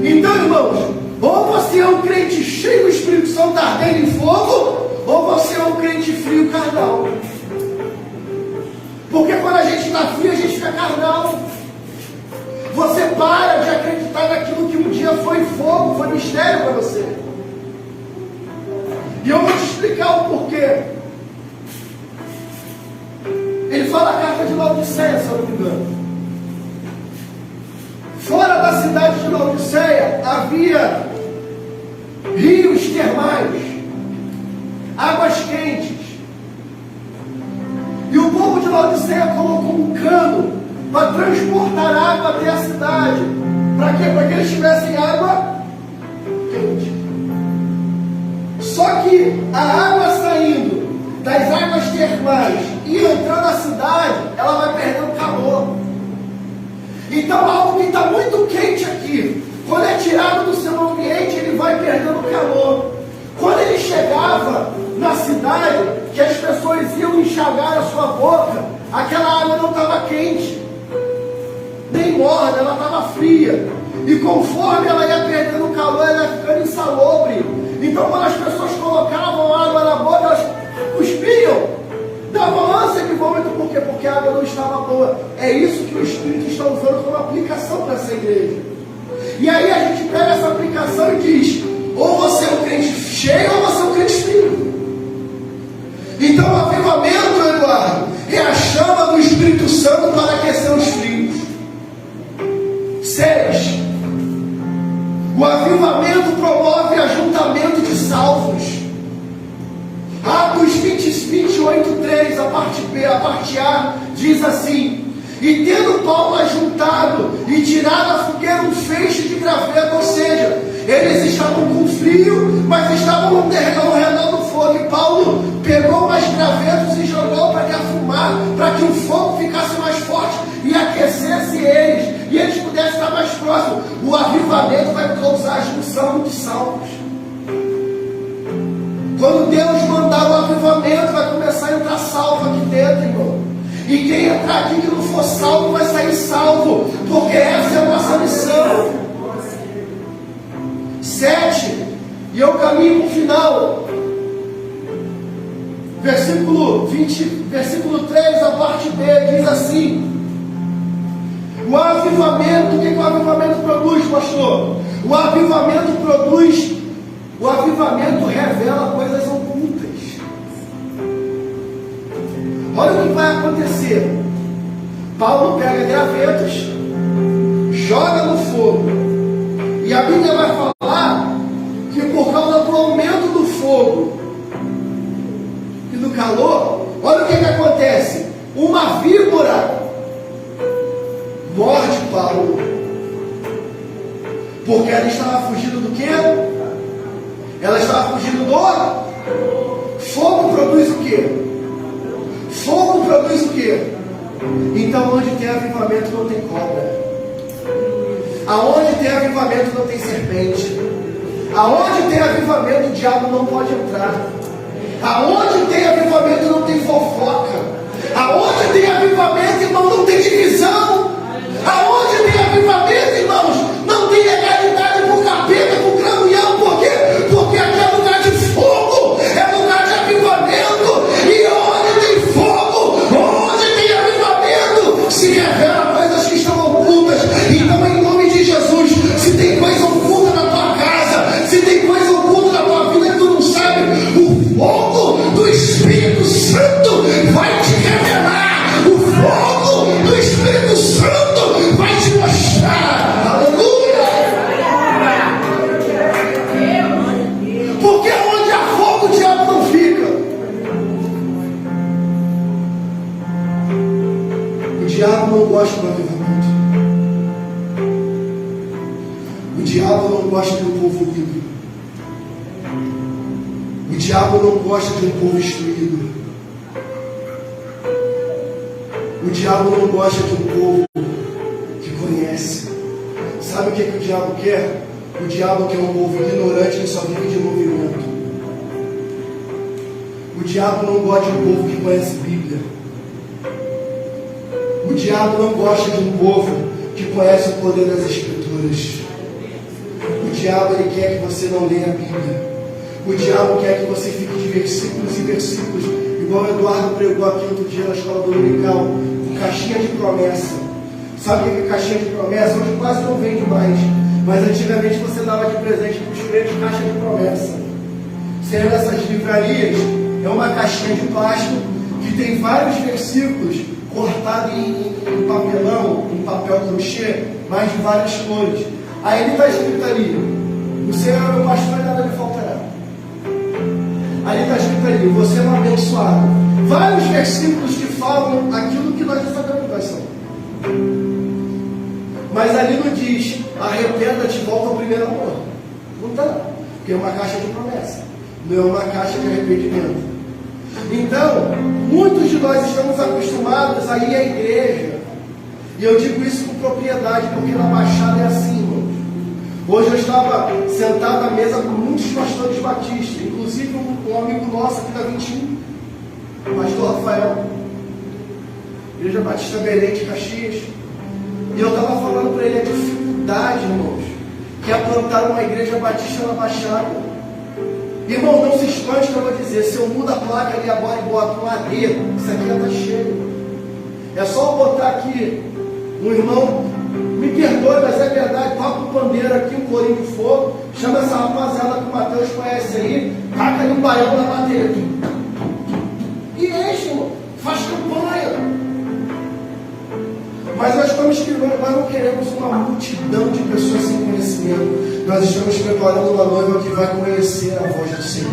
Então, irmãos, ou você é um crente cheio do Espírito Santo ardendo em fogo, ou você é um crente frio carnal. Porque quando a gente está frio, a gente fica carnal. Você para de acreditar naquilo que um dia foi fogo, foi mistério para você. E eu vou te explicar o porquê. Ele fala a carta de Laodiceia, se eu não me engano. Fora da cidade de Laodiceia havia rios termais, águas quentes. E o povo de Laodiceia colocou um cano para transportar água até a cidade. Para quê? Para que eles tivessem água quente. Só que a água saindo das águas termais e entrando na cidade, ela vai perdendo calor. Então algo que está muito quente aqui, quando é tirado do seu ambiente, ele vai perdendo calor. Quando ele chegava na cidade, que as pessoas iam enxagar a sua boca, aquela água não estava quente, nem morna, ela estava fria. E conforme ela ia perdendo calor, ela ia ficando insalubre. Então quando as pessoas colocavam água na boca, elas cuspiam, davam ânsia de vômito. Por quê? Porque a água não estava boa. É isso que o Espírito está usando como aplicação para essa igreja. E aí a gente pega essa aplicação e diz, ou você é um crente cheio ou você é um crente frio. Então o avivamento, Eduardo, é a chama do Espírito Santo para aquecer os frios. 6. O avivamento promove ajuntamento de salvos. Atos 28, 3, a parte B, a parte A, diz assim: E tendo Paulo ajuntado e tirado da fogueira um feixe de graveto, ou seja, eles estavam com frio, mas estavam ao redor do fogo. E Paulo pegou mais gravetos e jogou para que o fogo ficasse mais forte e aquecesse eles, e eles pudessem estar mais próximos. O avivamento vai causar a junção de salvos. Quando Deus mandar o avivamento, vai começar a entrar salvo aqui dentro, irmão. E quem entrar aqui que não for salvo, vai sair salvo, porque essa é a nossa missão. 7, e eu caminho para o final. Versículo 3, a parte B, diz assim: o avivamento, o que o avivamento produz, pastor? O avivamento revela coisas ocultas. Olha o que vai acontecer. Paulo pega gravetos, joga no fogo, e a Bíblia vai falar que por causa do aumento do fogo e do calor, olha o que acontece. Uma víbora morde Paulo, porque ela estava fugindo do quê? Ela estava fugindo do fogo. Produz o quê? Fogo produz o quê? Então onde tem avivamento não tem cobra. Aonde tem avivamento não tem serpente. Aonde tem avivamento o diabo não pode entrar. Aonde tem avivamento não tem fofoca. Aonde tem avivamento, irmão, não tem divisão. Aonde tem avivamento, irmãos, não tem legalidade por capeta, por cramunhão. Por quê? Porque aqui é lugar de fogo, é lugar de avivamento. E onde tem fogo, onde tem avivamento, se revela coisas que estão ocultas. Então, em nome de Jesus, se tem coisa oculta na tua casa, se tem coisa oculta na tua vida que tu não sabe, o fogo do Espírito Santo vai te revelar. O fogo do Espírito Santo vai te mostrar. Aleluia! Porque onde há fogo, o diabo não fica. O diabo não gosta do avivamento. O diabo não gosta de um povo unido. O diabo não gosta de um povo instruído. O diabo não gosta de um povo que conhece. Sabe o que o diabo quer? O diabo quer um povo ignorante que só vive de movimento. O diabo não gosta de um povo que conhece Bíblia. O diabo não gosta de um povo que conhece o poder das Escrituras. O diabo, ele quer que você não leia a Bíblia. O diabo quer que você fique de versículos e versículos, igual o Eduardo pregou aqui outro dia na escola dominical, com caixinha de promessa. Sabe o que é caixinha de promessa? Hoje quase não vende mais, mas antigamente você dava de presente para os filhos caixa de promessa. Você nessas livrarias, é uma caixinha de plástico que tem vários versículos cortados em papelão, em papel crochê, mas de várias cores. Aí ele está escrito ali: o Senhor é meu pastor e nada me faltará. Ali está escrito ali: você é um abençoado. Vários versículos que falam aquilo que nós já sabemos quais são. Mas ali não diz: arrependa-te, volta ao primeiro amor. Não está, porque é uma caixa de promessa, não é uma caixa de arrependimento. Então, muitos de nós estamos acostumados a ir à igreja, e eu digo isso com propriedade, porque na Baixada é assim, irmãos. Hoje eu estava sentado à mesa com muitos pastores batistas, inclusive um amigo nosso aqui da 21, o pastor Rafael, Igreja Batista Belém de Caxias. E eu estava falando para ele a dificuldade, irmãos, que é plantar uma igreja batista na Baixada. Irmão, não se espante que eu vou dizer: se eu mudo a placa ali agora e boto um AD, isso aqui já está cheio. É só eu botar aqui um irmão, me perdoe, mas é verdade, toca um pandeiro aqui, um corinho de fogo, chama essa rapaziada que o Mateus conhece aí, taca ali um baião na bateria. E enche, irmão, faz campanha. Mas nós não queremos uma multidão de pessoas sem conhecimento. Nós estamos preparando uma noiva que vai conhecer a voz do Senhor.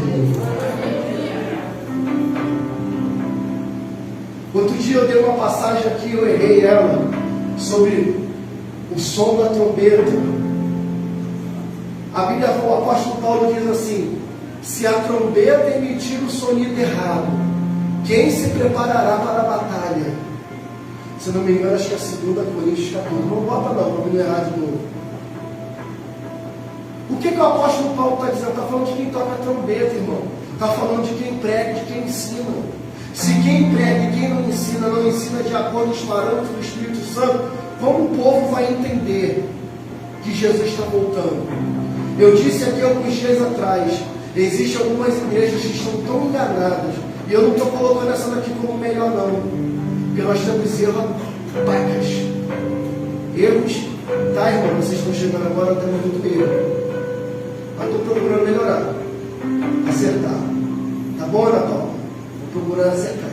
Outro dia eu dei uma passagem aqui, eu errei ela, sobre o som da trombeta. A Bíblia, o apóstolo Paulo diz assim: se a trombeta emitir o sonido errado, quem se preparará para a batalha? Se não me engano, acho que é 2 Coríntios 14. Não bota não, para me errar de novo. O que o apóstolo Paulo está dizendo? Está falando de quem toca a trombeta, irmão. Está falando de quem prega, de quem ensina. Se quem prega e quem não ensina de acordo com os parâmetros do Espírito Santo, como o povo vai entender que Jesus está voltando? Eu disse aqui alguns dias atrás, existem algumas igrejas que estão tão enganadas, e eu não estou colocando essa daqui como melhor não, porque nós temos erros, tá, irmão? Vocês estão chegando agora, temos muito erro, mas estou procurando melhorar, acertar, tá bom, Ana Paula? Estou procurando acertar.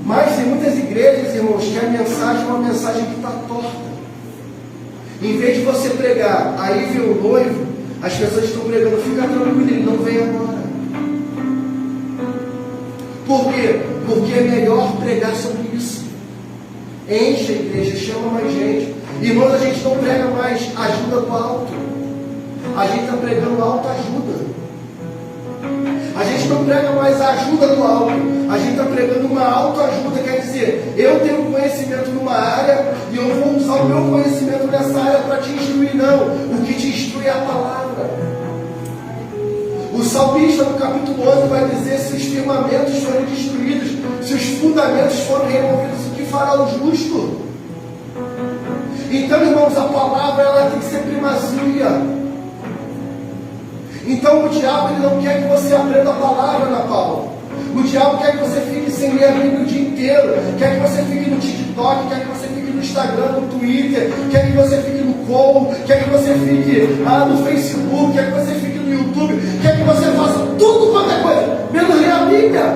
Mas tem muitas igrejas, irmãos, que a mensagem é uma mensagem que está torta. Em vez de você pregar, aí vem o noivo, as pessoas estão pregando, fica tranquilo, ele não vem agora. Por quê? Porque é melhor pregar sobre isso. Enche a igreja, chama mais gente. Irmãos, a gente não prega mais ajuda do alto. A gente está pregando autoajuda. A gente não prega mais a ajuda do alto. A gente está pregando uma autoajuda. Quer dizer, eu tenho conhecimento numa área e eu vou usar o meu conhecimento nessa área para te instruir. Não, o que te instrui é a palavra. O salmista no capítulo 11 vai dizer: se os firmamentos forem destruídos, se os fundamentos forem removidos, o que fará o justo? Então, irmãos, a palavra ela tem que ser primazia. Então o diabo ele não quer que você aprenda a palavra, Ana Paula. O diabo quer que você fique sem ler a Bíblia o dia inteiro. Quer que você fique no TikTok, quer que você fique no Instagram, no Twitter, quer que você fique no Call, quer que você fique no Facebook, quer que você fique no YouTube, quer que você faça tudo quanto é coisa, menos ler a Bíblia.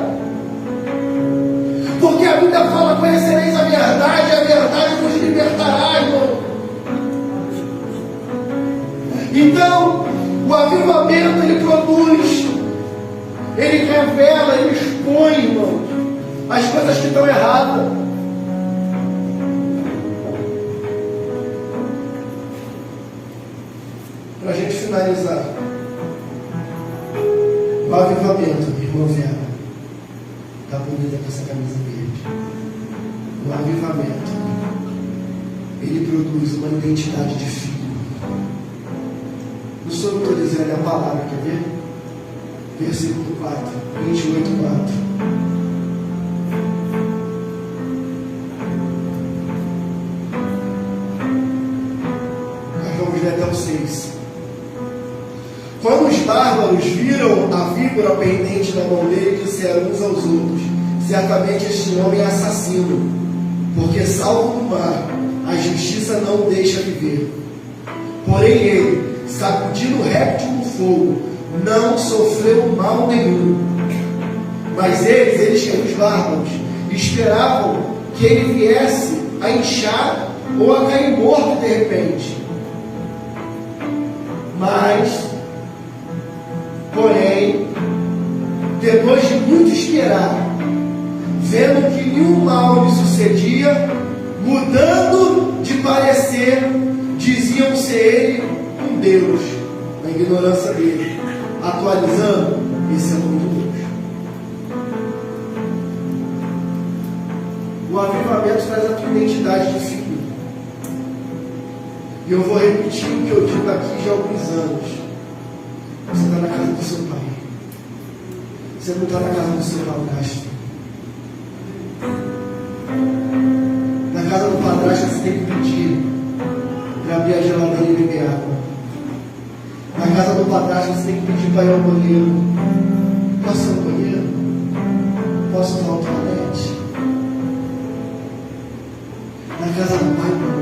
Porque a Bíblia fala: conhecereis a verdade vos libertará, irmão. Então, o avivamento ele produz, ele revela, ele expõe, irmãos, as coisas que estão erradas. Para a gente finalizar, o avivamento, irmão Vera, está bonita com essa camisa verde. O avivamento, ele produz uma identidade de filho. Não sou eu que estou dizendo, é a palavra, quer ver? Versículo 4, 28, 4. Nós vamos ler até o 6. Quando os bárbaros viram a víbora pendente da mão dele, disseram uns aos outros: certamente este homem é assassino, porque salvo no mar, a justiça não o deixa viver. Porém ele, sacudindo o réptil no fogo, não sofreu mal nenhum. Mas eles, os bárbaros, esperavam que ele viesse a inchar ou a cair morto de repente. Mas, porém, depois de muito esperar, vendo que nenhum mal lhe sucedia, mudando de parecer, diziam ser ele um Deus, na ignorância dele, atualizando: esse é o nome de Deus. O avivamento traz a tua identidade de filho. E eu vou repetir o que eu digo aqui já há alguns anos. Você está na casa do seu pai. Você não está na casa do seu padrasto. Na casa do padrasto você tem que pedir para abrir a geladeira e beber água. Na casa do padrasto você tem que pedir para ir ao banheiro. Posso ir ao banheiro? Posso ir ao toalete? Na casa do pai, não.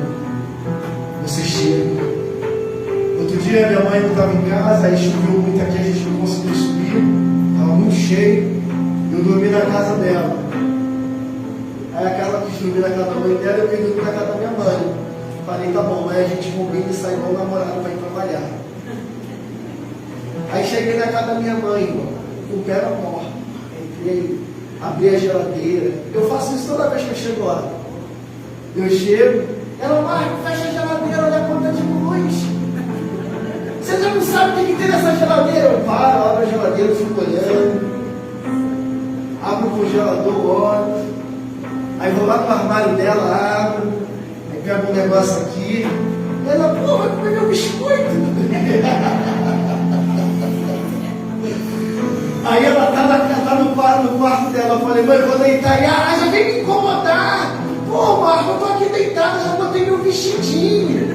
Você chega. Outro dia minha mãe não estava em casa, aí choveu muito aqui, a gente não conseguiu subir, estava muito cheio. Eu dormi na casa dela. Aí aquela que dormi na casa da mãe dela, eu dormi na casa da minha mãe. Falei: tá bom, aí a gente combina e sai igual o namorado para ir trabalhar. Aí cheguei na casa da minha mãe, irmão, com o pé na porta. Entrei. abrir a geladeira. Eu faço isso toda vez que eu chego lá. Eu chego, ela, Marco, fecha a geladeira, olha a conta de luz. Você já não sabe o que tem nessa geladeira? Eu paro, abro a geladeira, fico olhando. Abro o congelador, olho. Aí vou lá no armário dela, abro. Aí pego um negócio aqui. Ela, pô, vai comer meu biscoito. Aí ela tá no quarto dela. Eu falei, mãe, eu vou deitar. E ela já vem me incomodar. Pô, Marco, eu tô aqui deitada, já botei meu vestidinho.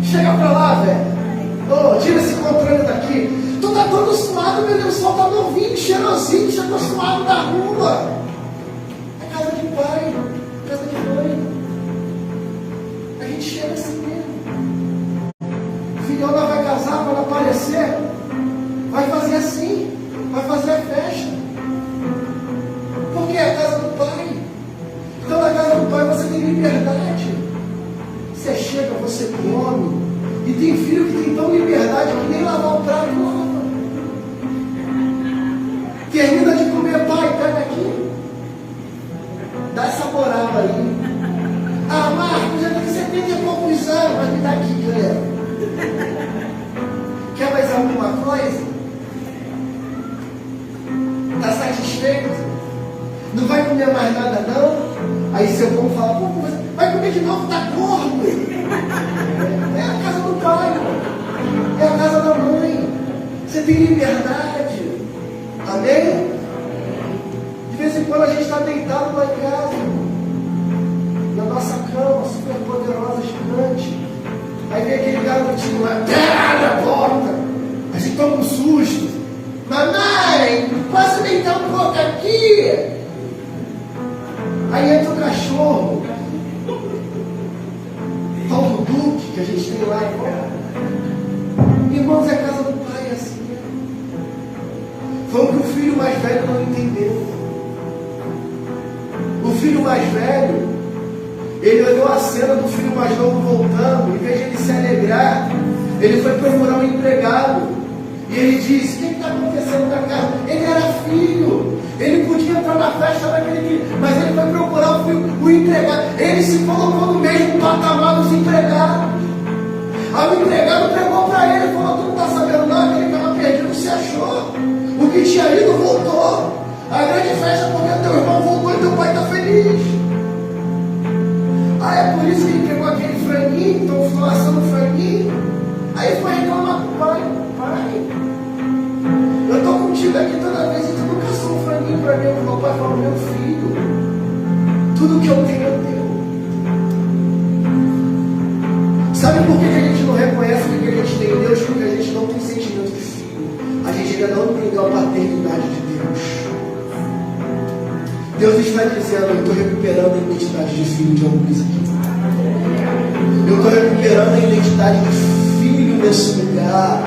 Chega pra lá, velho. Ô, tira esse controle daqui. Tu tá todo suado, meu Deus, o sol tá novinho, cheirosinho, já tô suado da rua. É casa de pai, casa de mãe. A gente chega assim mesmo. Filhona vai casar, quando aparecer, vai fazer assim, vai fazer a festa. Porque é a casa do pai. Então na casa do pai você tem liberdade. Você chega, você come. E tem filho que tem tão liberdade que nem lavar o prato lava. Termina de comer, pai, pega aqui. Dá essa moral aí. Ah, Marcos, já tem 70 e poucos anos, mas me dá aqui, galera. Quer mais alguma coisa? Está satisfeito? Não vai comer mais nada não? Aí seu irmão fala, pô, vai comer de novo, tá gordo. É a casa do pai, é a casa da mãe. Você tem liberdade. Amém? De vez em quando a gente está deitado lá em casa, na nossa cama, super poderosa, gigante. Aí vem aquele garotinho lá, abre a porta. A gente toma um susto. Mamãe, posso deitar um pouco aqui? Aí entra o cachorro. Paulo Duque, que a gente tem lá. Irmãos, é a casa do pai, é assim. Foi o que o filho mais velho não entendeu. O filho mais velho, ele olhou a cena do filho mais novo voltando, em vez de ele se alegrar, ele foi procurar um empregado. E ele disse, o que está acontecendo na casa? Ele era filho. Ele podia entrar na festa daquele filho, mas ele foi procurar o empregado. Ele se colocou no mesmo patamar dos empregados. Aí o empregado pegou para ele e falou, tu não está sabendo nada, que ele estava perdido, se achou. O que tinha ido voltou. A grande festa porque teu irmão voltou e teu pai está feliz. Ah, é por isso que ele pegou aquele franguinho, então ficou assando o franguinho. Aí foi reclamar com o pai. Pai, eu estou contigo aqui toda vez e tu nunca assou um franguinho para mim. O meu pai falou, meu filho, tudo que eu tenho é teu. Sabe por que a gente não reconhece o que a gente tem em Deus? Porque a gente não tem sentimento de filho. A gente ainda não entendeu a paternidade de Deus. Deus está dizendo, eu estou recuperando a identidade de filho de alguns aqui. Eu estou recuperando a identidade de filho nesse lugar.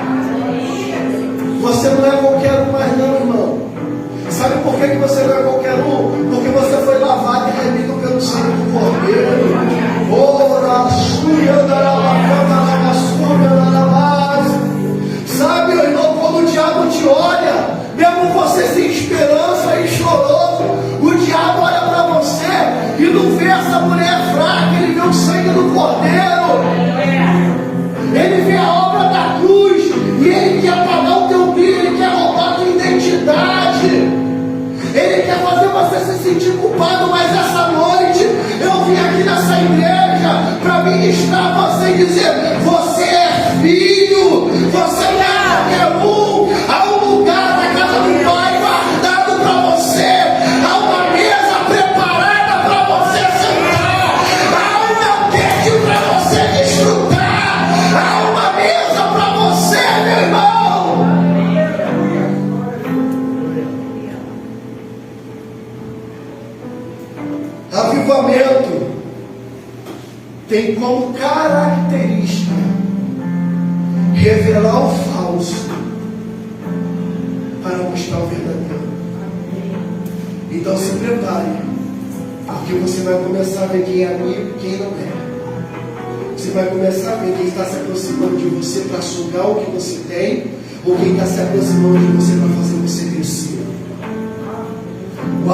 Você não é qualquer um mais não, irmão. Sabe por que você não é qualquer um? Porque você foi lavado e remido pelo sangue do Cordeiro. Sabe, meu irmão, quando o diabo te olha, mesmo você sem esperança e choroso, o diabo olha para você e não vê essa mulher fraca, ele vê o sangue do Cordeiro. Ele vê a obra da cruz e ele quer apagar o teu brilho, ele quer roubar a tua identidade. Ele quer fazer você se sentir culpado, mas essa noite eu vim aqui nessa igreja para ministrar você e dizer, você é filho, você não é qualquer um. Há um lugar na casa do Pai guardado para você, há uma mesa preparada para você sentar, há uma banquete para você desfrutar, há uma mesa para você, meu irmão. Avivamento tem como característica revelar o falso para mostrar o verdadeiro. Então se prepare, porque você vai começar a ver quem é amigo e quem não é. Você vai começar a ver quem está se aproximando de você para sugar o que você tem, ou quem está se aproximando de você para fazer você crescer.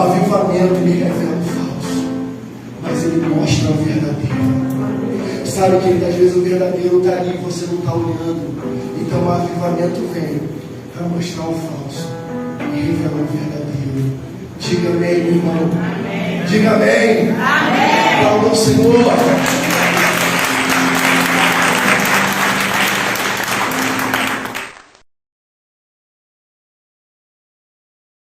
avivamento ele revela o falso, mas ele mostra o verdadeiro. Sabe que às vezes o verdadeiro está ali e você não está olhando. Então o avivamento vem para mostrar o falso e revelar o verdadeiro. Diga amém, irmão. Amém. Diga amém. Amém. Fala ao Senhor.